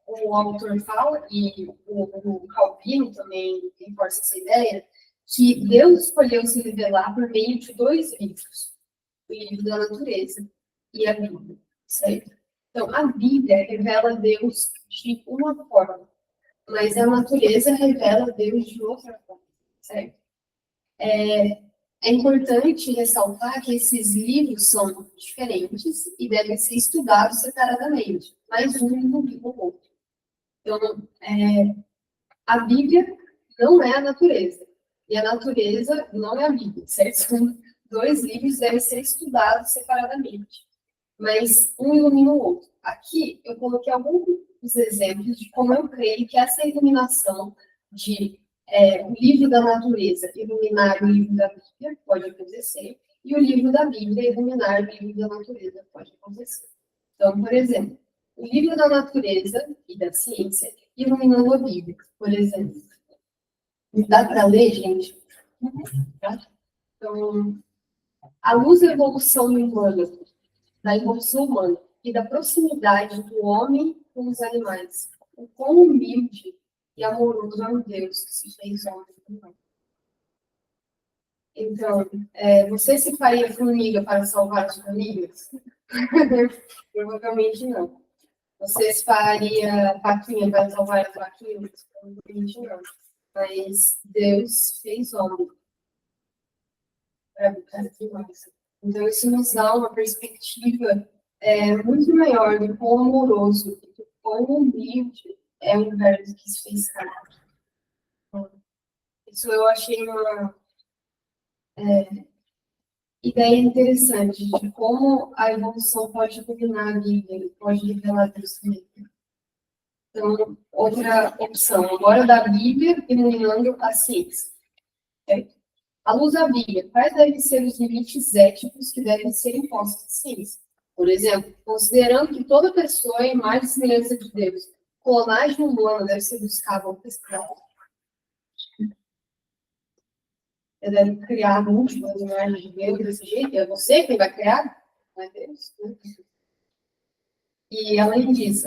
o autor fala, e o Calvino também reforça essa ideia, que Deus escolheu se revelar por meio de 2 livros, o livro da natureza e a Bíblia, certo? Então, a Bíblia revela Deus de uma forma, mas a natureza revela Deus de outra forma, certo? É importante ressaltar que esses livros são diferentes e devem ser estudados separadamente, mas um não liga o outro. Então, a Bíblia não é a natureza, e a natureza não é a Bíblia, certo? São 2 livros que devem ser estudados separadamente, mas um ilumina o outro. Aqui, eu coloquei alguns exemplos de como eu creio que essa iluminação de o livro da natureza iluminar o livro da Bíblia, pode acontecer, e o livro da Bíblia iluminar o livro da natureza, pode acontecer. Então, por exemplo, o livro da natureza e da ciência iluminando a Bíblia, por exemplo. Dá para ler, gente? Tá? Então, a luz da evolução humana, da evolução humana e da proximidade do homem com os animais, o quão humilde e amoroso é um Deus que se fez homem. Então, você se faria formiga para salvar as formigas? Provavelmente não. Você se faria vaquinha para salvar as vaquinhas? Provavelmente não. Mas Deus fez homem para brincar aqui mais. Então, isso nos dá uma perspectiva muito maior do quão amoroso, do quão humilde é o universo que se fez carne. Isso eu achei uma ideia interessante de como a evolução pode combinar a Bíblia, pode revelar Deus também. Então, outra opção, agora da Bíblia iluminando a ciência. Certo? À luz da Bíblia, quais devem ser os limites éticos que devem ser impostos à ciência? Por exemplo, considerando que toda pessoa é imagem e semelhança de Deus, clonagem humana deve ser buscada ou pescada. Você deve criar múltiplas imagens de Deus desse jeito, é você quem vai criar, não é Deus. Né? E, além disso,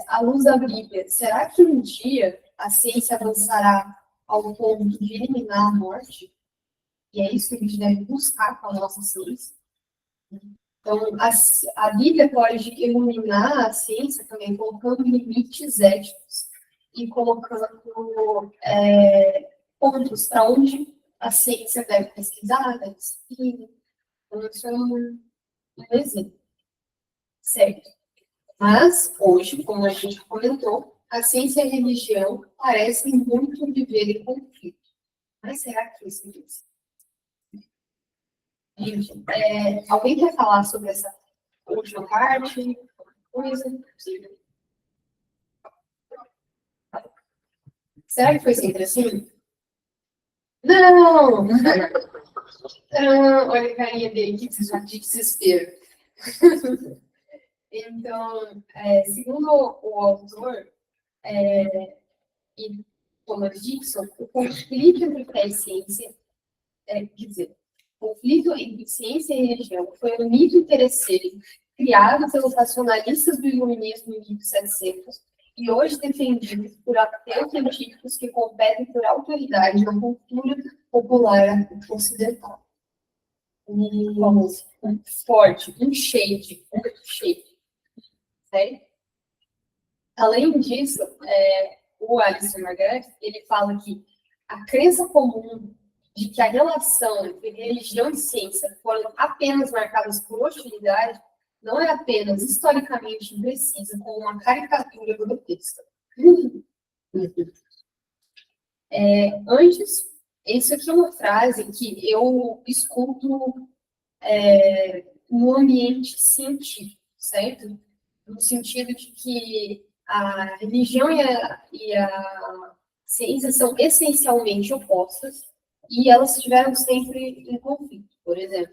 à luz da Bíblia, será que um dia a ciência avançará ao ponto de eliminar a morte? E é isso que a gente deve buscar com a nossa ciência. Então, a Bíblia pode iluminar a ciência também, colocando limites éticos e colocando pontos para onde a ciência deve pesquisar, deve seguir. Então, isso é um exemplo. Certo? Mas, hoje, como a gente comentou, a ciência e a religião parecem muito viver em conflito. Mas será que isso existe? Gente, alguém quer falar sobre essa última parte? Coisa? Será que foi sempre assim? Não! Olha a carinha dele, que desespero. Então, segundo o autor, e Thomas Dixon, o conflito entre fé e ciência, quer dizer, o conflito entre ciência e religião foi um mito interesseiro criado pelos racionalistas do iluminismo em 1700 e hoje defendido por ateus científicos que competem por autoridade na cultura popular ocidental. Forte, um shade. Certo? Além disso, o Alistair McGrath, ele fala que a crença comum de que a relação entre religião e ciência foram apenas marcadas por hostilidade não é apenas historicamente imprecisa, como uma caricatura grotesca. Antes, isso aqui é uma frase que eu escuto no ambiente científico, certo? No sentido de que a religião e a ciência são essencialmente opostas e elas estiveram sempre em conflito. Por exemplo,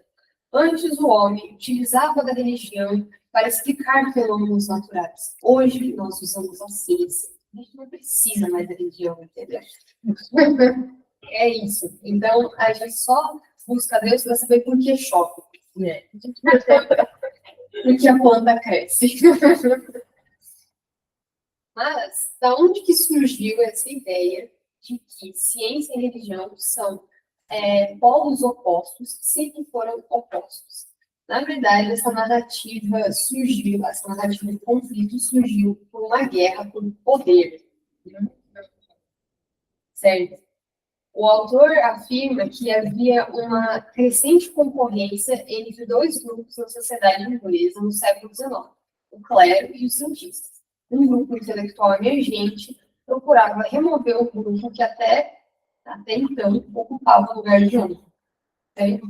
antes o homem utilizava da religião para explicar fenômenos naturais. Hoje nós usamos a ciência. A gente não precisa mais da religião, entendeu? É isso. Então, a gente só busca Deus para saber por que chove. Porque a planta cresce. Mas, da onde que surgiu essa ideia de que ciência e religião são polos opostos, sempre foram opostos? Na verdade, essa narrativa de conflito surgiu por uma guerra por poder. Certo? O autor afirma que havia uma crescente concorrência entre dois grupos na sociedade inglesa no século XIX, o clero e os cientistas. Um grupo intelectual emergente procurava remover o grupo que até então ocupava o lugar de honra. Certo?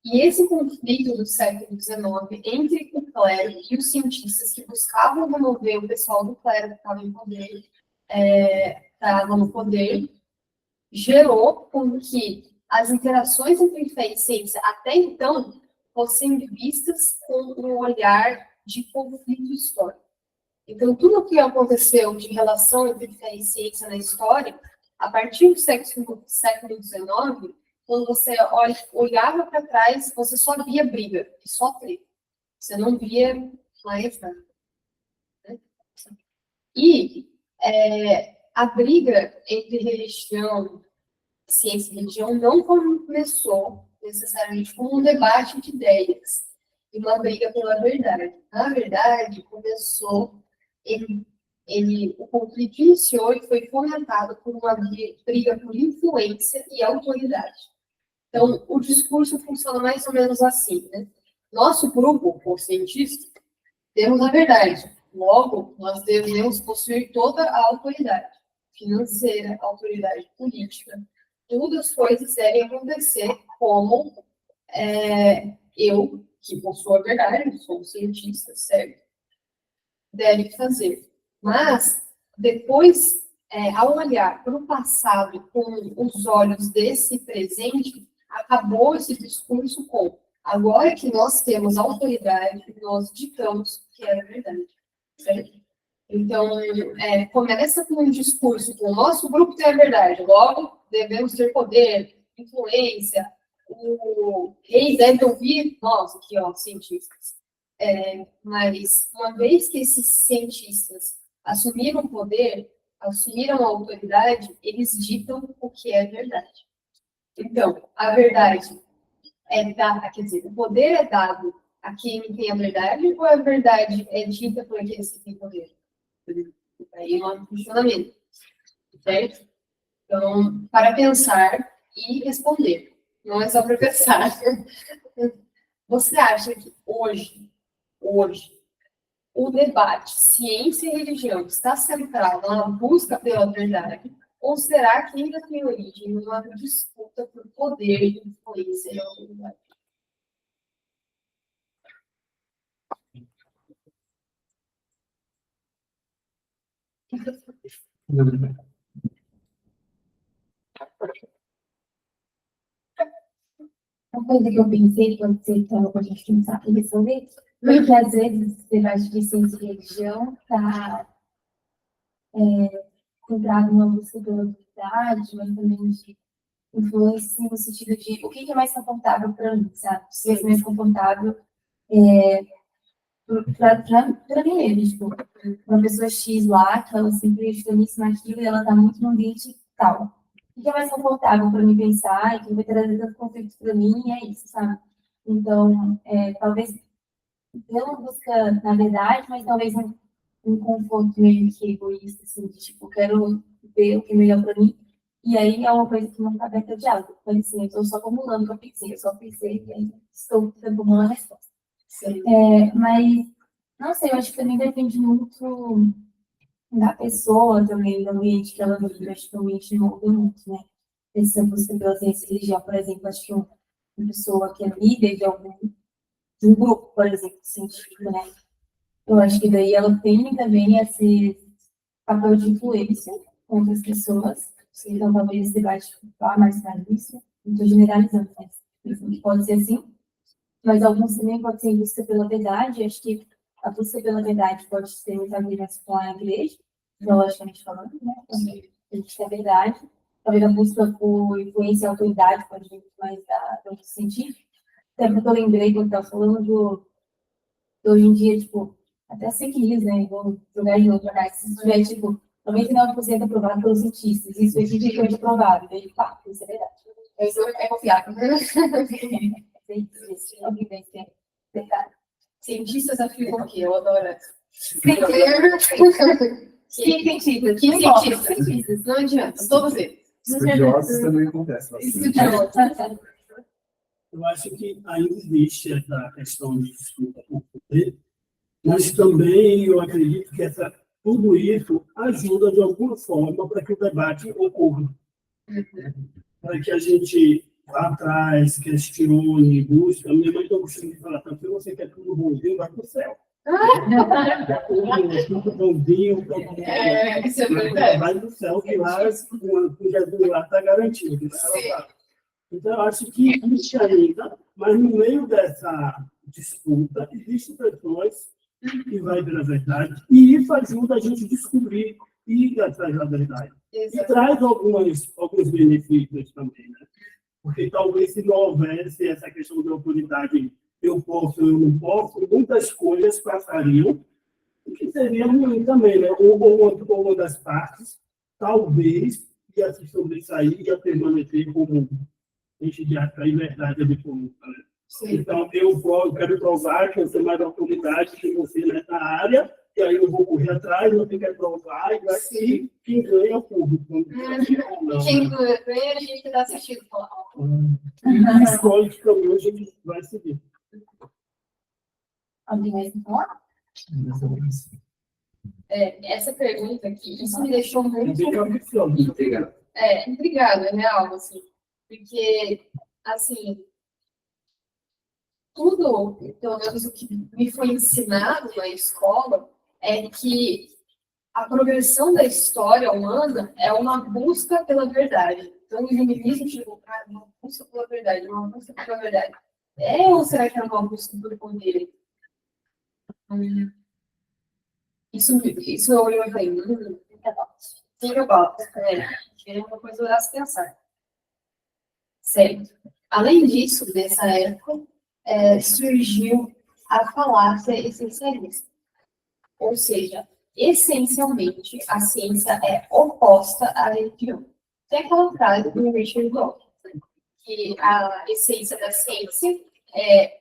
E esse conflito do século XIX entre o clero e os cientistas que buscavam remover o pessoal do clero que estava no poder, gerou com que as interações entre fé e ciência até então fossem vistas com um olhar de conflito histórico. Então, tudo o que aconteceu de relação entre fé e ciência na história, a partir do século XIX, quando você olhava para trás, você só via briga, e só treta. Você não via mais nada. Né? E a briga entre religião, ciência e religião não começou necessariamente como um debate de ideias e uma briga pela verdade. Na verdade, começou, o conflito iniciou e foi fomentado por uma briga por influência e autoridade. Então, o discurso funciona mais ou menos assim, né? Nosso grupo, os cientistas, temos a verdade. Logo, nós devemos possuir toda a autoridade financeira, autoridade política. Todas as coisas devem acontecer como eu, que possuo a verdade, sou um cientista, certo? Deve fazer. Mas, depois, ao olhar para o passado com os olhos desse presente, acabou esse discurso com agora que nós temos autoridade, nós ditamos o que é a verdade, certo? Então, começa com um discurso com o nosso grupo tem a verdade, logo devemos ter poder, influência, o rei deve ouvir nós aqui, ó, cientistas. Mas, uma vez que esses cientistas assumiram o poder, assumiram a autoridade, eles ditam o que é verdade. Então, a verdade quer dizer, o poder é dado a quem tem a verdade ou a verdade é dita por aqueles que têm poder? Aí é um funcionamento, certo? Então, para pensar e responder, não é só para pensar. Você acha que hoje, o debate ciência e religião está centrado na busca pela verdade, ou será que ainda tem origem numa disputa por poder, influência e autoridade? Uma coisa que eu pensei, pode ser que a gente pensar e resolver, porque às vezes esse debate de ciência e religião está centrado numa busca pela autoridade, mas também de influência no sentido de o que é mais confortável para mim, sabe? Se é mais confortável para mim mesmo, tipo, uma pessoa X lá, que ela sempre acredita nisso, naquilo, e ela está muito no ambiente tal. O que é mais confortável para mim pensar e que vai trazer tanto conflito para mim, é isso, sabe? Então, talvez pela busca na verdade, mas talvez um conforto meio que egoísta, assim, de tipo, quero ver o que é melhor para mim. E aí é uma coisa que não está aberta ao diálogo. Por exemplo, eu estou só acumulando o que eu só pensei e aí estou acumulando a resposta. Mas, não sei, eu acho que também depende muito da pessoa também, do ambiente que ela vive. Eu acho que o ambiente muda muito, né? Essa busca pela ciência e religião, por exemplo, acho que uma pessoa que é líder de um grupo, por exemplo, científico, né? Eu acho que daí ela tem também esse papel de influência com outras pessoas. Então, talvez esse debate vá mais para isso. Não estou generalizando, mas pode ser assim. Mas alguns também podem ser em busca pela verdade. Acho que a busca pela verdade pode ter muito a ver com a igreja, ideologicamente falando, né? A gente tem a verdade. Talvez a busca por influência e autoridade pode vir mais do científico. Até porque eu lembrei quando estava falando hoje em dia, tipo, até fake news, né? Vou jogar de outro lugar. Se tiver, tipo, 99% aprovado pelos cientistas, isso é cientificamente aprovado. Daí, pá, isso é verdade. Isso é confiável. Cientistas afirmam o quê? Eu adoro essa. Cientistas, não adianta, todos eles. Estudiosos também acontece bastante. Eu acho que ainda existe essa questão de disputa por poder, mas também eu acredito que tudo isso ajuda de alguma forma para que o debate ocorra. Para que a gente vá atrás, questione, busque. A minha mãe não costuma falar tanto que você quer tudo bonzinho, vai para o céu. Fica bonzinho, Isso é verdade. vai do céu, que lá, o Jesus lá está garantido. Né? Então, eu acho que existe ainda, mas no meio dessa disputa, existem pessoas que vai pela verdade, e isso ajuda a gente a descobrir e ir atrás da verdade. E traz alguns benefícios também, né? Porque talvez se não houvesse essa questão de autoridade, eu posso, eu não posso, muitas coisas passariam, o que seria ruim também, né? Ou uma das partes, talvez, ia se sobressair, ia permanecer como gente de atrair verdade absoluta, né? Então, eu quero provar que eu tenho mais autoridade que você nessa área, e aí eu vou correr atrás, você quer provar, e vai ser quem ganha o público. Quem ganha, a gente está assistindo. Escolhe que caminho a gente vai seguir. Alguém mais me falar? Essa pergunta aqui, isso me deixou muito Intrigado. intrigada, é real, assim, porque, assim, tudo, pelo menos o que me foi ensinado na escola, é que a progressão da história humana é uma busca pela verdade. Então, o iluminismo chegou para uma busca pela verdade, uma busca pela verdade. Ou será que é uma busca pelo poder? Isso eu olhei e falei, think about, é uma coisa a se pensar. Certo. Além disso, nessa época, surgiu a falácia essencialista. Ou seja, essencialmente, a ciência é oposta à religião. Tem aquela frase do Richard Dawkins, que a essência da ciência é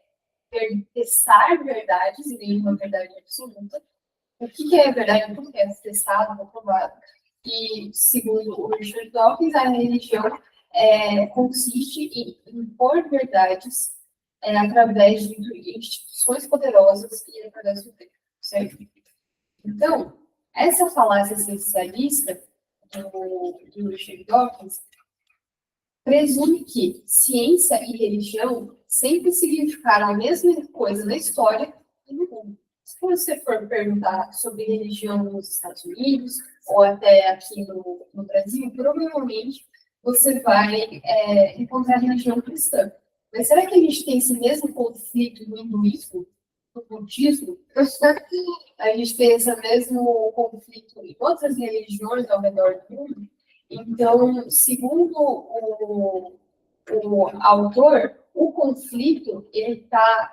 testar verdades e nenhuma verdade absoluta. O que é verdade? Tudo que é testado, comprovado. E, segundo o Richard Dawkins, a religião consiste em impor verdades através de instituições poderosas e através do tempo, certo? Então, essa falácia essencialista do Richard Dawkins presume que ciência e religião sempre significaram a mesma coisa na história e no mundo. Se você for perguntar sobre religião nos Estados Unidos ou até aqui no Brasil, provavelmente você vai encontrar religião cristã. Mas será que a gente tem esse mesmo conflito no hinduísmo, no budismo? A gente tem esse mesmo conflito em outras religiões ao redor do mundo? Então, segundo o autor, o conflito está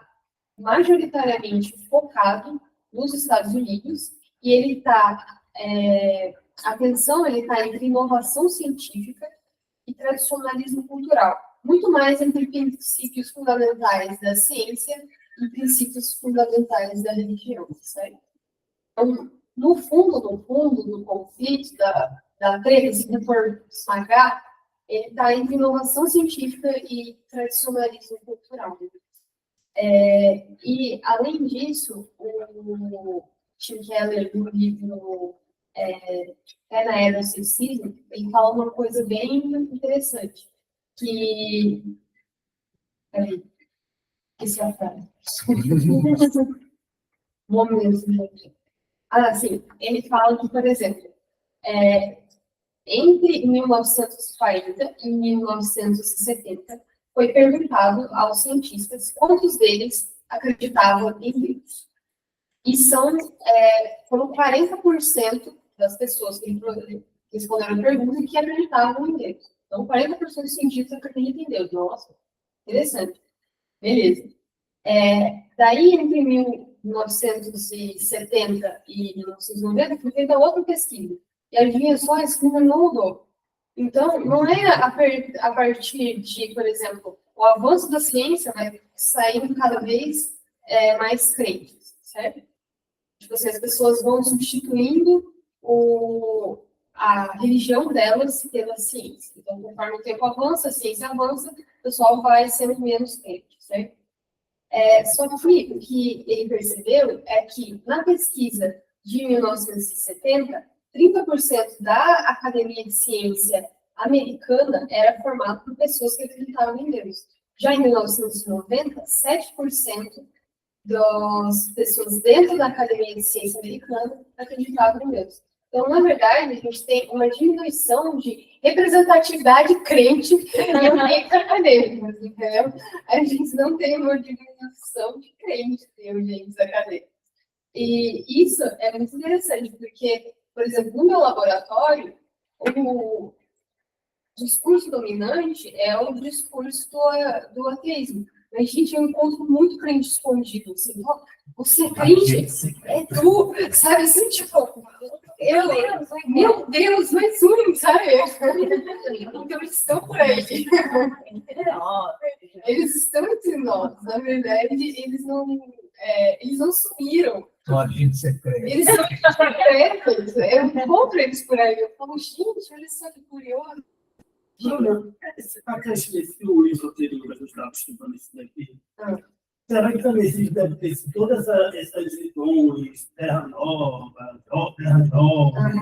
majoritariamente focado nos Estados Unidos e ele está, a atenção ele está entre inovação científica e tradicionalismo cultural, muito mais entre princípios fundamentais da ciência e princípios fundamentais da religião, certo? Então, no fundo do conflito, da treta, se for esmagar, ele está entre inovação científica e tradicionalismo cultural. E, além disso, o Tim Keller, no livro na Era do Ceticismo, ele fala uma coisa bem interessante, que... Esse é a frase. Sim. Ele fala que, por exemplo, entre 1940 e 1970, foi perguntado aos cientistas quantos deles acreditavam em Deus. E foram 40% das pessoas que responderam a pergunta que acreditavam em Deus. Então, 40% dos cientistas acreditam em Deus. Nossa, interessante. Beleza. Daí, entre 1970 e 1990, foi feita outra pesquisa. E adivinha só, a esquina não mudou. Então, não é a partir de, por exemplo, o avanço da ciência vai saindo cada vez mais crentes, certo? Tipo assim, as pessoas vão substituindo a religião delas pela ciência. Então, conforme o tempo avança, a ciência avança, o pessoal vai sendo menos crente, certo? Só que o que ele percebeu é que, na pesquisa de 1970, 30% da Academia de Ciência americana era formada por pessoas que acreditavam em Deus. Já em 1990, 7% das pessoas dentro da Academia de Ciência Americana acreditavam em Deus. Então, na verdade, a gente tem uma diminuição de representatividade crente em ambientes acadêmicos, entendeu? A gente não tem uma diminuição de crentes em ambientes acadêmicos. E isso é muito interessante, porque, por exemplo, no meu laboratório, o discurso dominante é o discurso do ateísmo. A gente encontra muito crente escondido, assim, ó, você é crente, é tu, sabe, assim, tipo, meu Deus, mais um, sabe? Então eles estão por aí. Eles estão entre nós, na verdade, eles não sumiram. Só a gente secreta. Eles são secretos, eu encontro eles por aí, eu falo, gente, olha só que curioso. Júlia, a questão desse Luiz anterior que a gente estava estudando isso daqui, será que também vocês devem ter todas essas visões, Terra Nova,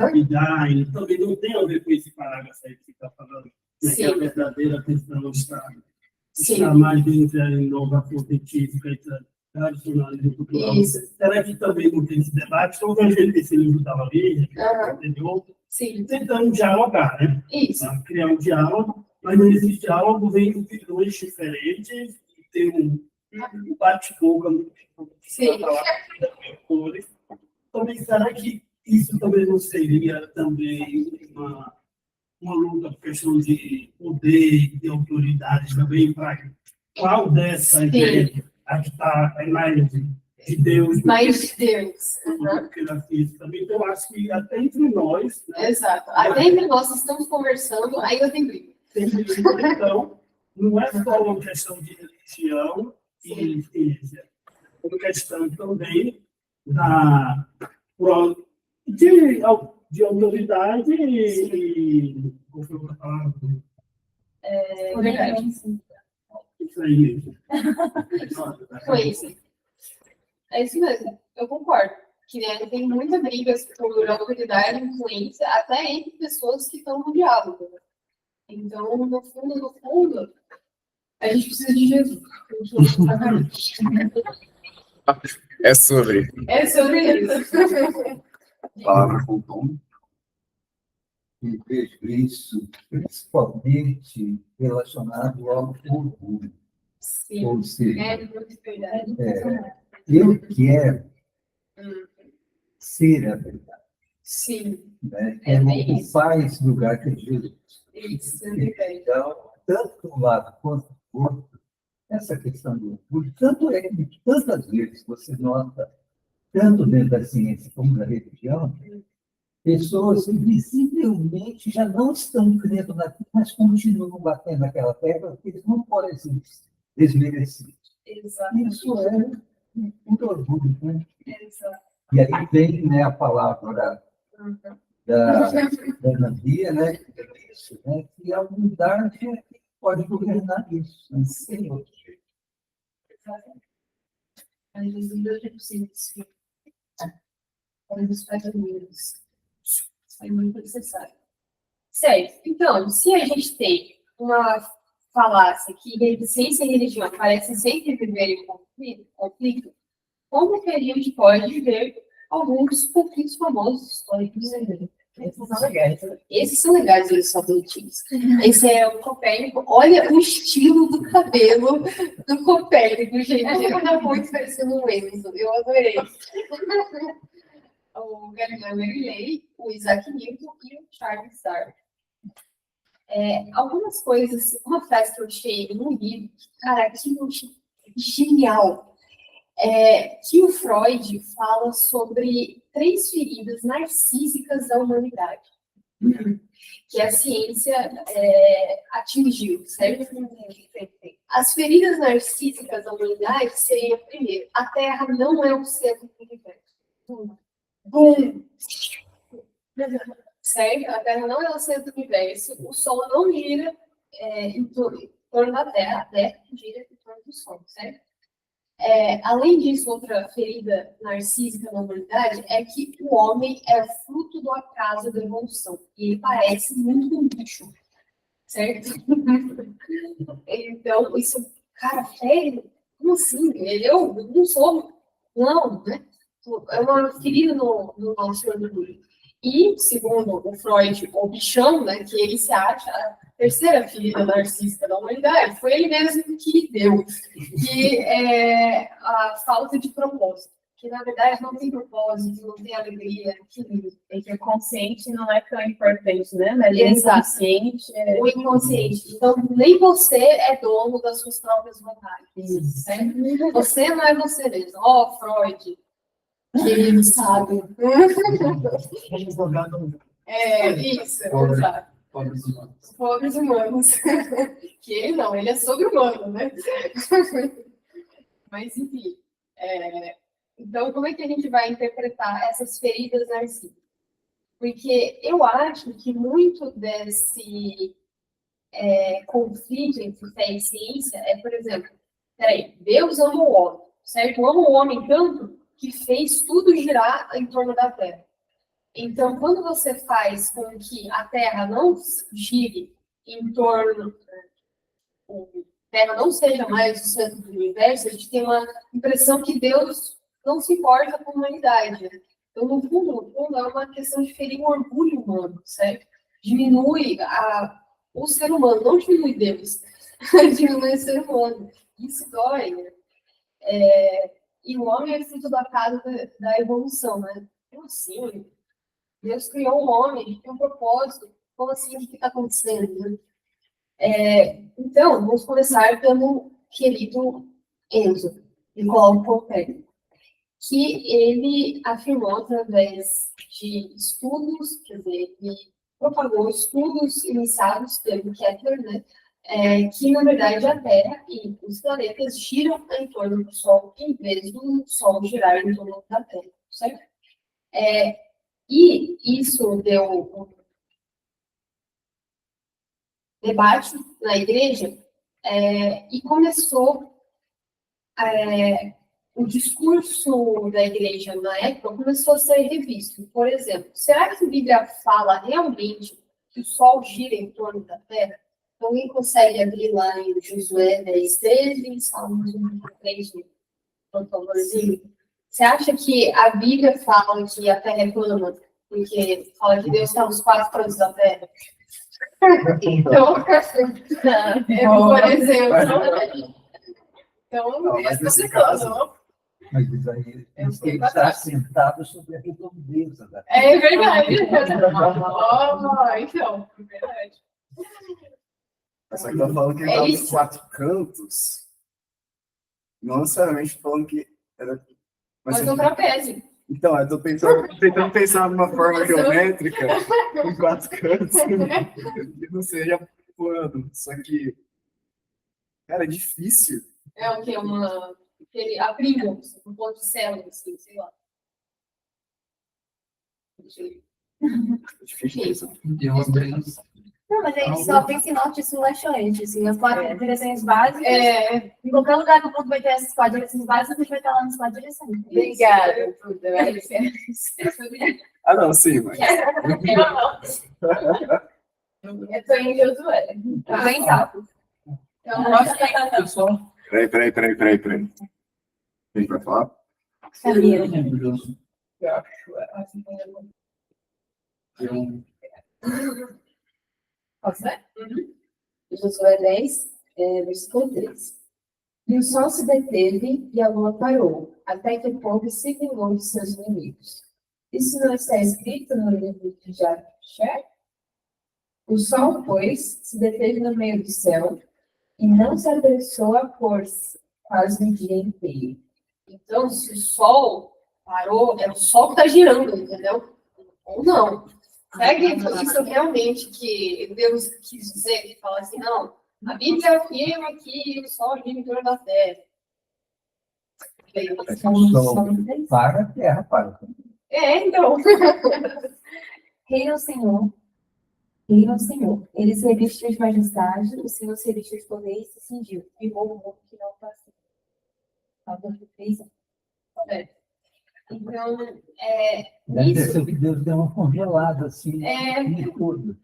Abidine, também não tem a ver com esse parágrafo aí que você está falando, né, que é a verdadeira questão está mais dentro da inovação científica e tradicionalismo cultural. Será que também não tem esse debate? Então, a gente esse livro estava ali, entendeu? Sim. Tentando dialogar, né? Isso. Criar um diálogo, mas nesse diálogo vem visões diferentes e tem um bate-boca cores. Também será que isso também não seria também uma luta por questão de poder, de autoridade também, para qual dessa ideia que está mais de Deus, mais de Deus. Porque na física também, então, eu acho que até entre nós, né, Exato. Até entre nós estamos conversando, aí eu tenho briga. então, não é só uma questão de religião e ciência, é uma questão também de autoridade e qual foi a palavra? Isso aí mesmo. Foi isso. É isso mesmo, eu concordo. Que tem muita briga por autoridade e influência, até entre pessoas que estão no diálogo. Então, no fundo, a gente precisa de Jesus. É sobre. É sobre isso. Palavra com tom. E vejo isso principalmente relacionado ao orgulho. Sim, Ou seja, é muito verdade. Eu quero ser a verdade. Sim, Né? Quero ocupar esse lugar que é Jesus. isso é verdade. Então, tanto um lado quanto o outro, essa questão do orgulho, tantas vezes você nota, tanto dentro da ciência como da religião, pessoas que visivelmente já não estão crendo naquilo, mas continuam batendo naquela tecla, porque eles não podem ser desmerecidos. Exatamente. Isso é muito orgulho, né? Exato. E aí vem, né, a palavra da Ana Bia, né, isso, né, que a humildade é que pode governar isso. Não tem outro jeito. Às vezes o Deus é possível. Quando os pais unidos. É muito necessário. Certo. Então, se a gente tem uma falácia que ciência e religião parecem sempre viver em conflito, como que a gente pode ver alguns conflitos famosos históricos? Esses são legais. Esses são legais, eles são bonitinhos. Esse é o Copérnico. Olha o estilo do cabelo do Copérnico, gente. Tá muito parecendo um Emerson. Eu adorei. O Galileu Galilei, o Isaac Newton e o Charles Darwin. Algumas coisas, uma frase que eu achei no livro, cara, que eu achei genial, que o Freud fala sobre 3 feridas narcísicas da humanidade, que a ciência atingiu, certo? As feridas narcísicas da humanidade seriam, primeiro, a Terra não é o centro do universo. Bum! Certo? A Terra não é o centro do universo, o Sol não gira em torno da Terra, a Terra gira em torno do Sol, certo? Além disso, outra ferida narcísica na humanidade é que o homem é fruto do acaso da evolução, e ele parece muito um bicho, certo? Então, isso, cara, sério? como assim? Eu não sou. Não, né? É uma ferida no nosso orgulho. E, segundo o Freud, o bichão, né, que ele se acha a terceira ferida narcísica da humanidade, foi ele mesmo que deu, que é a falta de propósito. Que, na verdade, não tem propósito, não tem alegria. É que o consciente não é tão importante, né? Mas o Exato. inconsciente O inconsciente. Então, nem você é dono das suas próprias vontades. Certo? Você não é você mesmo. Ó, Freud, que ele sabe. Isso, exato. Pobres humanos. Pobres humanos. Que ele não, ele é sobre-humano, né? Mas, enfim. Então, como é que a gente vai interpretar essas feridas narcísicas? Porque eu acho que muito desse conflito entre fé e ciência é, por exemplo, peraí, Deus ama o homem, certo? Ama o homem tanto que fez tudo girar em torno da Terra. Então, quando você faz com que a Terra não gire em torno, a Terra não seja mais o centro do universo, a gente tem uma impressão que Deus não se importa com a humanidade. Né? Então, no fundo, é uma questão de ferir o orgulho humano, certo? Diminui o ser humano, não diminui Deus, diminui o ser humano. Isso dói, né? E o homem é fruto do acaso da evolução, né? Como assim? Deus criou o homem, tem um propósito. Como assim? O que está acontecendo? Né? Então, vamos começar pelo querido Enzo, Nicolau Copérnico, que ele afirmou através de estudos, quer dizer, ele propagou estudos iniciados pelo Kepler, né, que, na verdade, a Terra e os planetas giram em torno do Sol, em vez do Sol girar em torno da Terra, certo? E isso deu um debate na igreja e começou o discurso da igreja na época começou a ser revisto. Por exemplo, será que a Bíblia fala realmente que o Sol gira em torno da Terra? Alguém consegue abrir lá em Josué 10:13, em Salmos 1:3, por favorzinho? Você acha que a Bíblia fala que a Terra é plana? Porque fala que Deus está nos 4 cantos da Terra? Então, por exemplo. Então, essa situação. Mas isso aí, ele está sentado sobre a redondeza da É verdade. Então, é verdade. Só que tá falando que ele tá nos 4 cantos. Não necessariamente falando que era. Mas um trapézio. Então, eu tô tentando pensar numa forma geométrica com 4 cantos que não seja plano. Só que, cara, é difícil. É o quê? Aquele abrigo, um ponto de célula, assim, sei lá. É difícil pensar. Eu abri. Não, mas aí só pensa em norte, sul, leste e oeste, assim, as 4 direções básicas. Em qualquer lugar do mundo vai ter essas 4 direções básicas, a gente vai estar lá nas 4 direções. Obrigada. Ah, não, sim, mas. Eu tô em Josué. Tá bem rápido. Então, mostra Pessoal, Peraí. Quem vai falar? Sabia. Posso ver? Josué 10, versículo 3. E o sol se deteve e a lua parou, até que o povo se vingou de seus inimigos. Isso não está escrito no livro de Jaché? O sol, pois, se deteve no meio do céu e não se apressou a pôr-se quase o dia inteiro. Então, se o sol parou, é o sol que está girando, entendeu? Ou não. Será que isso realmente que Deus quis dizer? Que fala assim, não, a Bíblia afirma que o sol gira em torno da Terra. o sol para a terra, para. Então. Reina o Senhor. Ele se revestiu de majestade, o Senhor se revestiu de poder e se cingiu. E o mundo que não passou. Salmo 3. Então, Deve ter isso... sido que Deus deu uma congelada, assim, É, em tudo.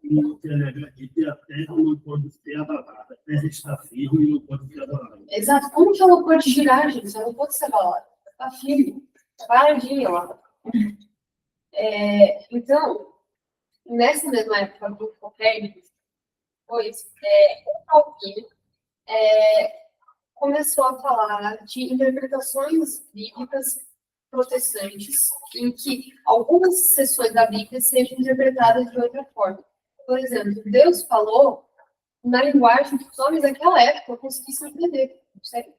No Telegram, que a terra não pode ser abalada. A terra está firme e não pode ser abalada. exato. Como que ela pode girar, gente? Ela não pode ser abalada. Tá firme, tá paradinha lá. Então, nessa mesma época do Copérnico, pois, o Calvino começou a falar de interpretações bíblicas protestantes, em que algumas seções da Bíblia sejam interpretadas de outra forma. Por exemplo, Deus falou na linguagem que os homens daquela época conseguissem entender, certo?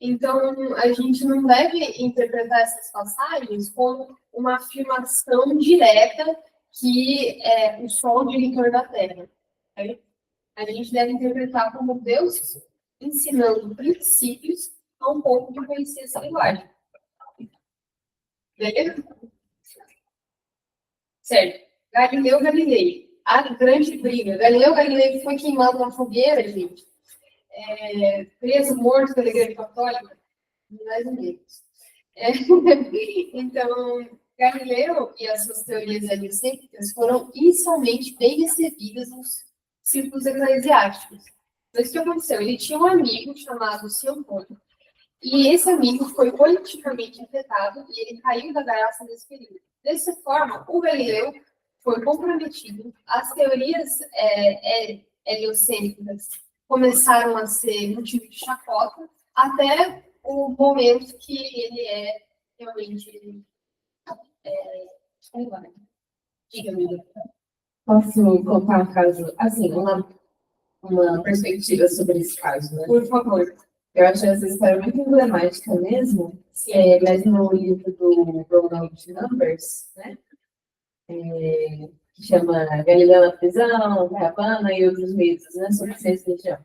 Então, a gente não deve interpretar essas passagens como uma afirmação direta que o Sol gira da Terra. Certo? A gente deve interpretar como Deus ensinando princípios a um povo que conhecia essa linguagem. Beleza? Certo. Galileu Galilei. A grande briga. Galileu Galilei foi queimado na fogueira, gente. Preso, morto pela Igreja Católica. Mais ou menos. Então, Galileu e as suas teorias heliocêntricas foram inicialmente bem recebidas nos círculos eclesiásticos. Mas o que aconteceu? Ele tinha um amigo chamado Ciampônio, e esse amigo foi politicamente afetado e ele caiu da graça nesse período. Dessa forma, o Galileu foi comprometido, as teorias heliocêntricas começaram a ser motivo de chacota, até o momento que ele realmente... Diga-me. Posso contar um caso, assim, uma perspectiva sobre esse caso, né? Por favor. Eu acho essa história muito emblemática mesmo, mas no livro do Ronald Numbers, né? Que chama Galileu na prisão, Havana e outros mitos, né? Sobre ciência e religião.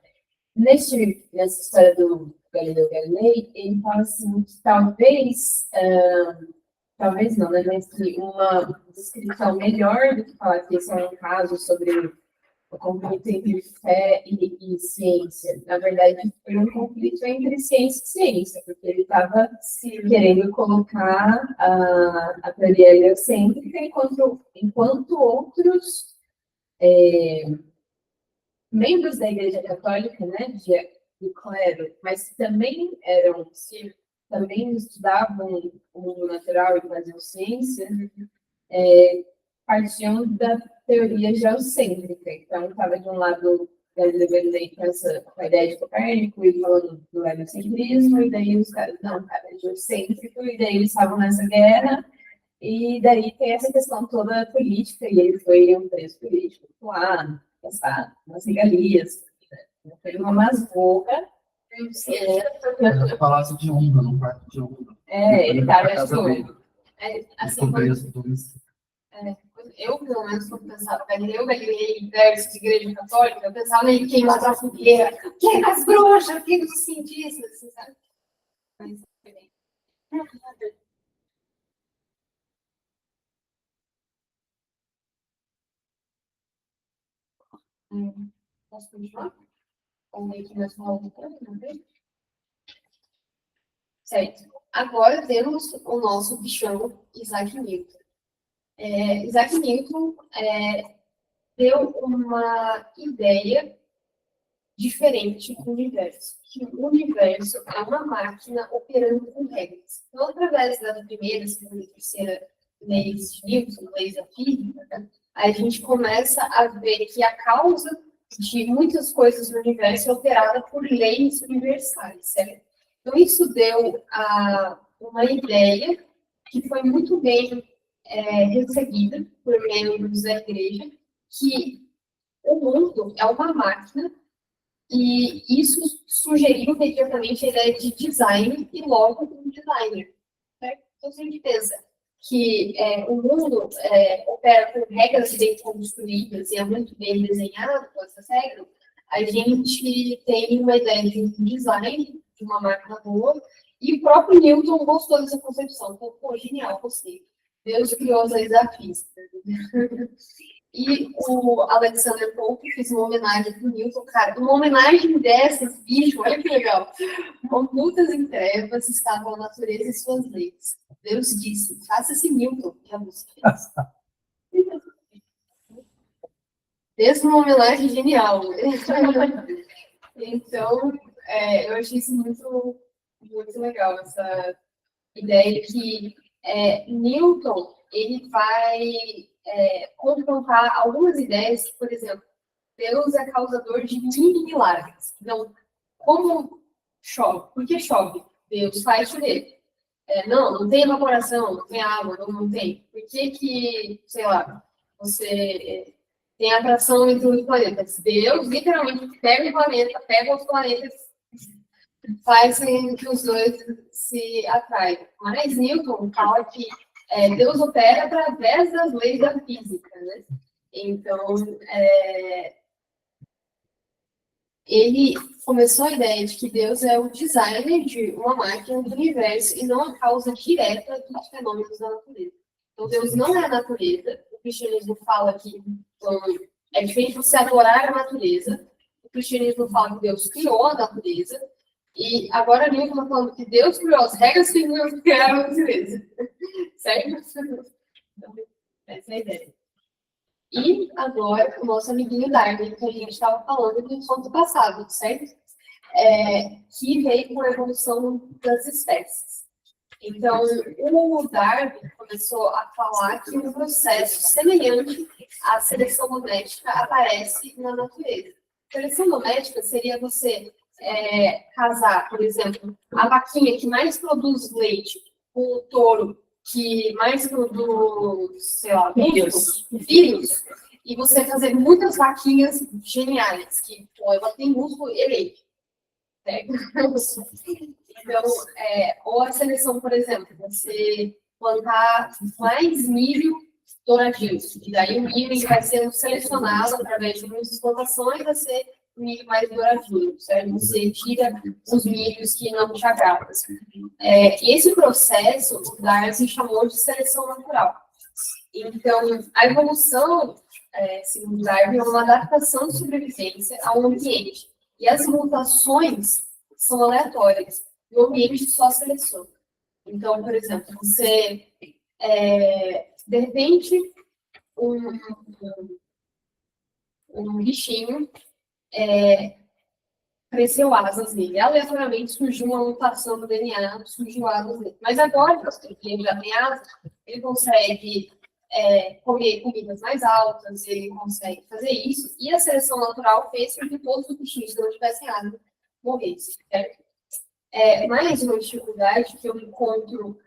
Nessa história do Galileu Galilei, ele fala assim que talvez não, né? Mas que uma descrição melhor do que falar que esse é um caso sobre o conflito entre fé e ciência. Na verdade, foi um conflito entre ciência e ciência, porque ele estava querendo colocar a teoria heliocêntrica enquanto outros membros da Igreja Católica, né, do clero, mas que também também estudavam o mundo natural e faziam ciência, partiam da teoria geocêntrica. Então, estava de um lado Galileu Galilei com a ideia de Copérnico e falando do heliocentrismo, e daí os caras, não, cara, é geocêntrico, e daí eles estavam nessa guerra, e daí tem essa questão toda política, e ele foi um preso político lá, passar nas regalias, né? Foi uma masmorra. Palácio de Onda, no quarto de Onda. Ele estava Assim, eu, pelo menos, quando pensava Galileu Galilei versus Igreja Católica, eu pensava em queimar a fogueira, queima as bruxas, queima os cientistas, assim, sabe? Mas, posso continuar? Ou meio que nós falamos não tem? Certo. Agora temos o nosso bichão Isaac Newton. Isaac Newton deu uma ideia diferente do universo. Que o universo é uma máquina operando com regras. Então, através da primeira, segunda e terceira leis de Newton, leis da física, a gente começa a ver que a causa de muitas coisas no universo é operada por leis universais, certo? Então, isso deu uma ideia que foi muito bem recebida por membros da igreja, que o mundo é uma máquina, e isso sugeriu imediatamente a ideia de design e logo um designer. Certo? Então, se a gente pensa que o mundo opera com regras bem construídas e é muito bem desenhado com essas regras, a gente tem uma ideia de um design, de uma máquina boa, e o próprio Newton gostou dessa concepção. Então, pô, genial, gostei. Deus criou as leis da física. E o Alexander Pope fez uma homenagem para o Newton. Cara, uma homenagem dessas, bicho, olha que legal. Ocultas em trevas estavam a natureza e suas leis. Deus disse, faça-se Newton, que a música fez. Fez uma homenagem genial. Então, eu achei isso muito, muito legal, essa ideia de que Newton, ele vai confrontar algumas ideias que, por exemplo, Deus é causador de mini milagres. Então, como chove? Por que chove? Deus faz chover. Não tem evaporação, não tem água, não tem. Por que, sei lá, você tem atração entre os planetas? Deus literalmente pega um planeta, pega os planetas, faz com que os dois se atraem. Mas Newton fala que Deus opera através das leis da física, né? Então, ele começou a ideia de que Deus é o designer de uma máquina do universo e não a causa direta dos fenômenos da natureza. Então, Deus não é a natureza. O cristianismo fala que é diferente de se adorar a natureza. O cristianismo fala que Deus criou a natureza. E agora Newton está falando que Deus criou as regras que Deus criou a natureza. Certo? Então, essa é a ideia. E agora, o nosso amiguinho Darwin, que a gente estava falando no conto passado, certo? Que veio com a evolução das espécies. Então, o Darwin começou a falar que um processo semelhante à seleção doméstica aparece na natureza. Seleção doméstica seria você casar, por exemplo, a vaquinha que mais produz leite com o touro que mais produz, sei lá, filhos, e você fazer muitas vaquinhas geniais, que ela tem músculo e leite. Então, ou a seleção, por exemplo, você plantar mais milho douradinho, e daí o milho vai sendo selecionado através de muitas plantações, vai ser milho mais douradinho, certo? Você tira os milhos que não te agradam. E esse processo, o Darwin chamou de seleção natural. Então, a evolução, segundo Darwin, é uma adaptação de sobrevivência ao ambiente. E as mutações são aleatórias. E o ambiente só seleciona. Então, por exemplo, você, de repente, um bichinho cresceu asas nele. Aleatoriamente surgiu uma mutação no DNA, surgiu asas nele. Mas agora, que ele já tem asas, ele consegue comer comidas mais altas, ele consegue fazer isso. E a seleção natural fez com que todos os bichinhos que não tivessem asas morressem. Mais uma dificuldade que eu encontro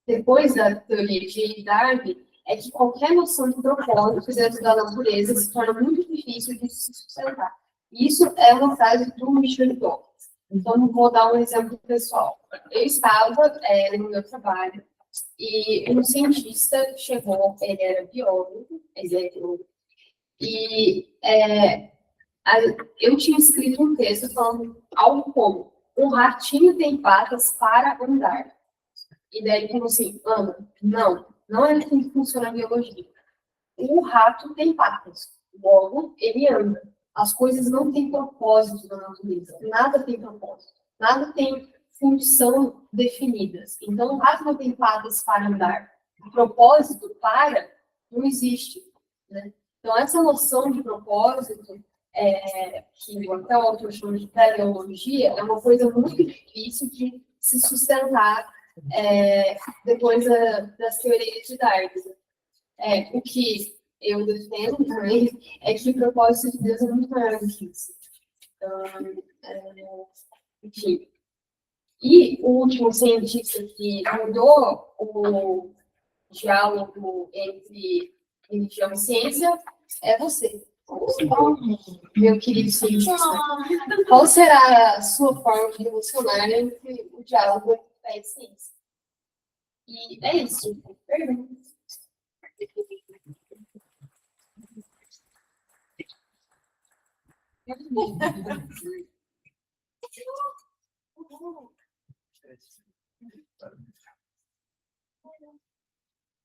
depois da teoria de Darwin é que qualquer noção de propósito dentro da natureza se torna muito difícil de se sustentar. Isso é uma frase do Michel Dawkins. Então, vou dar um exemplo pessoal. Eu estava no meu trabalho e um cientista chegou, ele era biólogo, e eu tinha escrito um texto falando algo como: um ratinho tem patas para andar. E daí, como assim, Ana, não é assim que funciona a biologia. O rato tem patas, logo ele anda. As coisas não têm propósito na natureza, nada tem propósito, nada tem função definidas. Então, o rato não tem patas para andar. O propósito não existe. Né? Então, essa noção de propósito, que até o autor chama de teleologia, é uma coisa muito difícil de se sustentar depois das teorias de Darwin. O que eu defendo também é que o propósito de Deus é muito maior do que isso. Então, enfim. E o último cientista que mudou o diálogo entre religião e ciência é você. Meu querido cientista. Qual será a sua forma de relacionar entre o diálogo e a ciência? E é isso. Pergunta.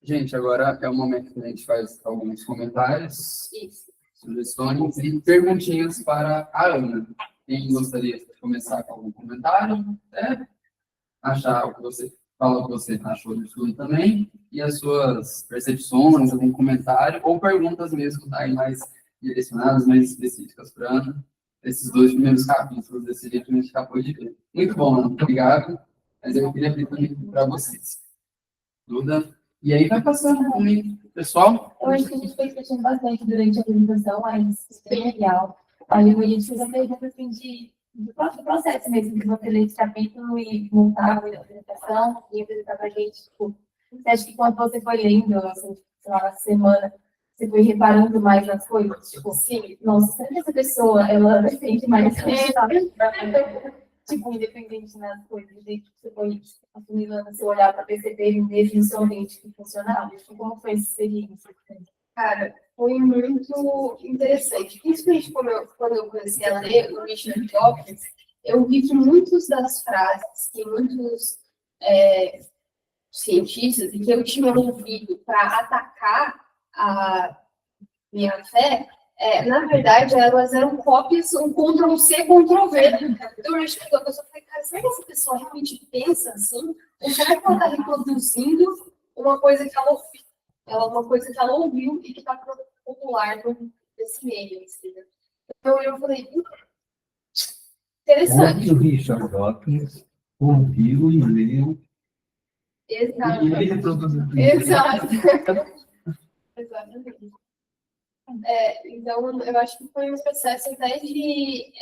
Gente, agora é o momento que a gente faz alguns comentários, Isso. sugestões e perguntinhas para a Ana. Quem gostaria de começar com algum comentário? Achar o que você fala, o que você achou do estudo também, e as suas percepções, algum comentário, ou perguntas mesmo, aí mais direcionadas, mais específicas para a Ana. Esses 2 primeiros capítulos desse livro que a gente acabou de ver. Muito bom, Ana. Obrigado. Mas eu queria abrir também para vocês. Duda. E aí vai passando comigo, pessoal. Eu acho que a gente foi discutindo bastante durante a apresentação, mas isso bem legal. Aí a gente fez a pergunta assim, do próprio processo mesmo, de você ler esse capítulo e montar a apresentação e apresentar pra gente. Tipo, você acha que quando você foi lendo, assim, sei lá, na semana, você foi reparando mais nas coisas? Tipo, sim, nossa, será que essa pessoa, ela defende mais sabe? Tipo, independente nas coisas, desde que você foi assumindo no seu olhar para perceber mesmo no seu ambiente que funcionava. Tipo, como foi essa experiência? Cara, foi muito interessante. Principalmente quando eu comecei a ler o Richard Dawkins, eu vi que muitas das frases que muitos cientistas e que eu tinha ouvido para atacar a minha fé, na verdade, elas eram cópias, um Ctrl-C, Ctrl-V do Richard Dawkins. Eu falei, cara, será que essa pessoa realmente pensa assim? Ou será que ela está reproduzindo uma coisa que ela ouviu? Uma coisa que ela ouviu e que está popular nesse meio. Assim, né? Então eu falei, interessante. O Richard Dawkins ouviu e leu. Exato. E ele reproduziu. Exato. Exatamente. Então, eu acho que foi um processo até de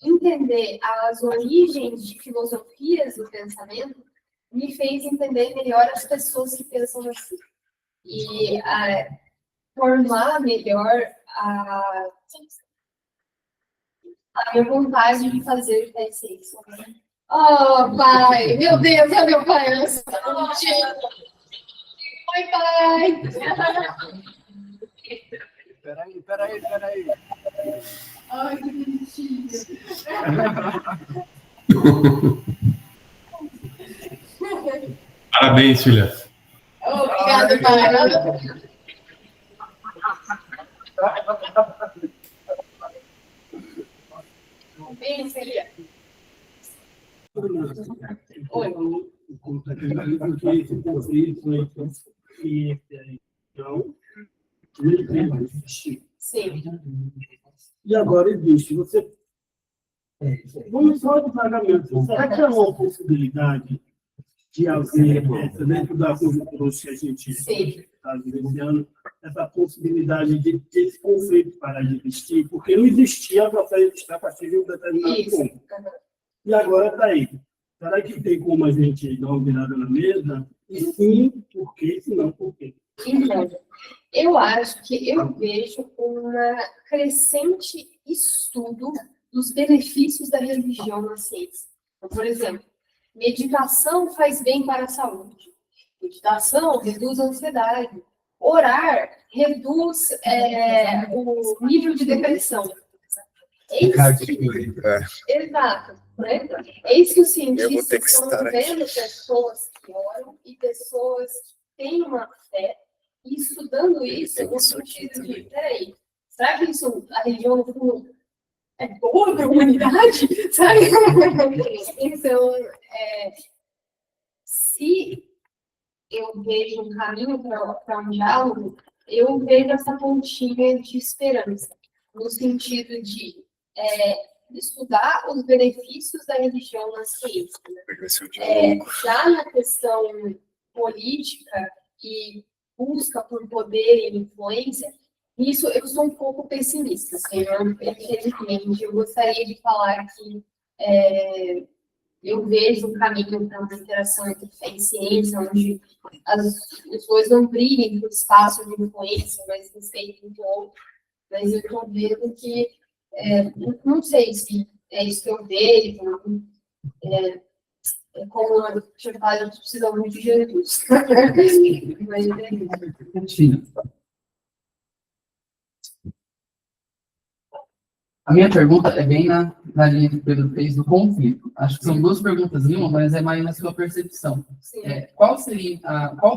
entender as origens de filosofias do pensamento, me fez entender melhor as pessoas que pensam assim. E formar melhor a minha vontade de fazer ciência. Oh, pai! Meu Deus, é meu pai! Oi, pai! Peraí. Ai, que bonitinho! Parabéns, filha. Obrigada, pai! Bem, seria. Sim. E agora existe. Vamos só do pagamento. Será que é uma possibilidade de haver, dentro da conjuntura que a gente está vivenciando, essa possibilidade de esse conflito parar de existir? Porque não existia para existir a partir de um determinado ponto. E agora está aí. Será que tem como a gente dar uma virada na mesa? E sim, por quê? Se não, por quê? Então, eu acho que eu vejo um crescente estudo dos benefícios da religião na ciência. Então, por exemplo, meditação faz bem para a saúde. Meditação reduz a ansiedade. Orar reduz o nível de depressão. Exato. Né? Eis que os cientistas estão vendo pessoas que oram e pessoas que têm uma fé e estudando isso no sentido de, peraí, será que isso, a religião no fundo é boa para a humanidade? Sabe? Então, se eu vejo um caminho para um diálogo, eu vejo essa pontinha de esperança, no sentido de estudar os benefícios da religião na ciência. Já na questão política e busca por poder e influência, nisso eu sou um pouco pessimista, infelizmente. Eu gostaria de falar que eu vejo um caminho para uma interação entre fé e ciência, onde os dois não briguem por espaço de influência, mas respeitem o outro. Mas eu estou vendo que não sei se é isso que eu vejo, como eu tinha falado, precisamos de Jesus. Mas Sim. A minha pergunta é bem na linha que o Pedro fez do conflito. Acho que são duas perguntas em uma, mas é mais na sua percepção. Qual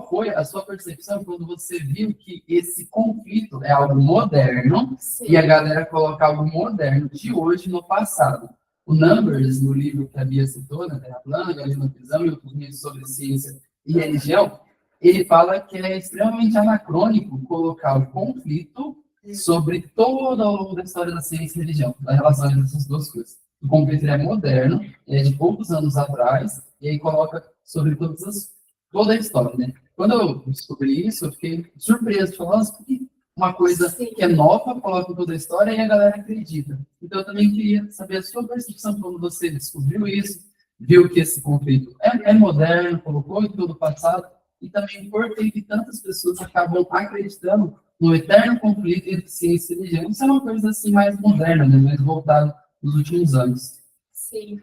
foi a sua percepção quando você viu que esse conflito é algo moderno e a galera coloca algo moderno de hoje no passado? O Numbers, no livro que a Bia citou, na Terra Plana, Galileu Pisão e outros livros sobre ciência e religião, ele fala que é extremamente anacrônico colocar o conflito sobre todo ao longo da história da ciência e religião, da relação entre essas duas coisas. O conflito é moderno, é de poucos anos atrás, e aí coloca sobre toda a história, né? Quando eu descobri isso, eu fiquei surpreso, falando, nossa, por que uma coisa que é nova coloca toda a história e a galera acredita? Então eu também queria saber a sua percepção quando você descobriu isso, viu que esse conflito é moderno, colocou em todo o passado, e também por que tantas pessoas acabam acreditando no eterno conflito entre ciência e religião. Isso é uma coisa assim mais moderna, né? Mais voltada nos últimos anos. Sim.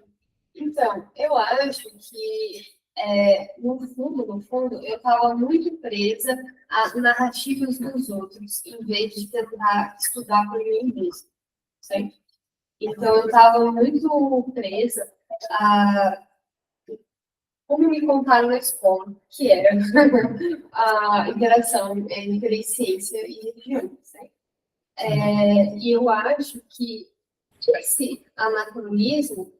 Então, eu acho que, no fundo, eu estava muito presa a narrativas dos outros, em vez de tentar estudar por mim mesma, certo? Então, eu estava muito presa a como me contaram na escola, que era a interação entre ciência e religião, certo? E eu acho que esse anacronismo,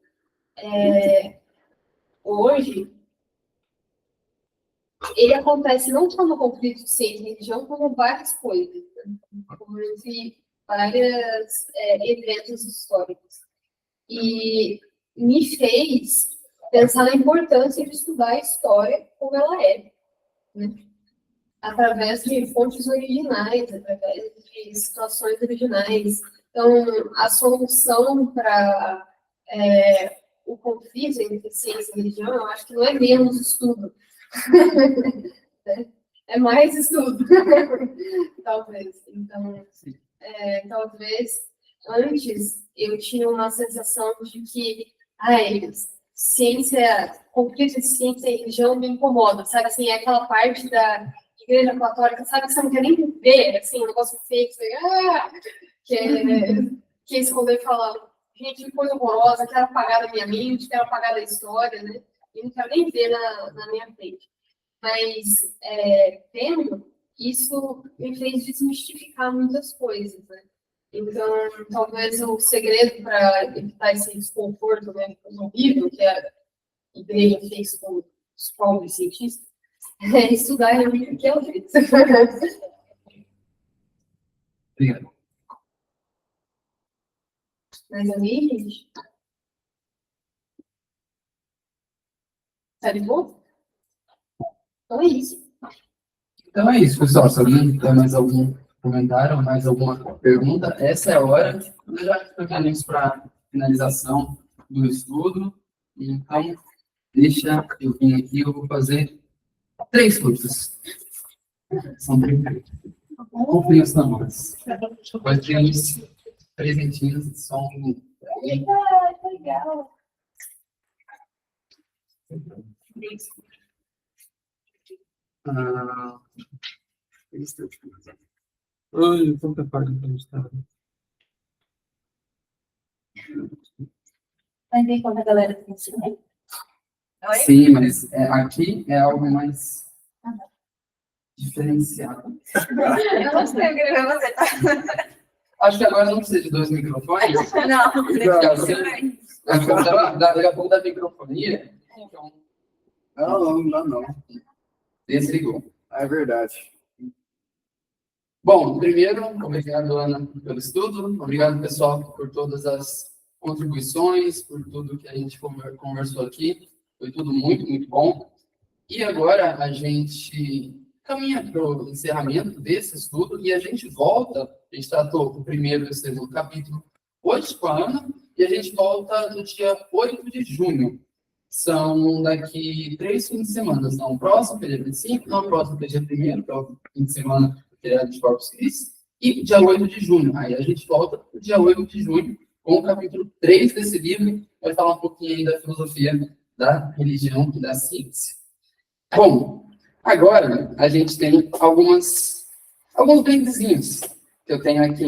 hoje, ele acontece não só no conflito de ciência e religião, como várias coisas, né? Como entre vários eventos históricos. E me fez pensar na importância de estudar a história como ela é, né? Através de fontes originais, através de situações originais. Então, a solução para o conflito entre ciência e religião, eu acho que não é menos estudo. É mais estudo, talvez. Então, talvez antes eu tinha uma sensação de que conflito de ciência e religião me incomoda, sabe? Assim, é aquela parte da igreja católica, sabe? Que você não quer nem ver, assim, um negócio fake, que esconder e falar, gente, que coisa horrorosa, quero apagar da minha mente, quero apagar da história, né? E não quero nem ver na minha frente. Mas, vendo, isso me fez desmistificar muitas coisas, né? Então, talvez o segredo para evitar esse desconforto, né, horrível que a igreja fez com os pobres cientistas, é estudar realmente o que ela fez. Obrigado. Mas ali, gente, tá de boa? Então é isso. Então é isso, pessoal. Se alguém tem mais algum comentário, mais alguma pergunta, essa é a hora. Nós já caminhamos para finalização do estudo. Então, deixa eu vir aqui, eu vou fazer 3 coisas. São 3 coisas. Confiem os tambores. Vai ter uns presentinhos de som. Legal. Oi, tanta parte que a gente está. Vai ver quando a galera tem que né? Sim, mas aqui é algo mais diferenciado. Eu não sei o que vai fazer, tá? Acho que agora não precisa de 2 microfones. Não, Daqui a pouco da microfonia. Então, Não. desligou. É verdade. Bom, primeiro, obrigado, Ana, pelo estudo. Obrigado, pessoal, por todas as contribuições, por tudo que a gente conversou aqui. Foi tudo muito, muito bom. E agora a gente caminha para o encerramento desse estudo e a gente volta. A gente tratou o primeiro e o segundo capítulo hoje com a Ana e a gente volta no dia 8 de junho. São daqui 3 fins de semana. Não, o próximo, que é dia 25, não, o próximo, que é dia 1º, que é o fim de semana de Corpus Christi, e dia 8 de junho. Aí a gente volta no dia 8 de junho com o capítulo 3 desse livro, vai falar um pouquinho aí da filosofia da religião e da ciência. Bom, agora a gente tem alguns brindezinhos que eu tenho aqui.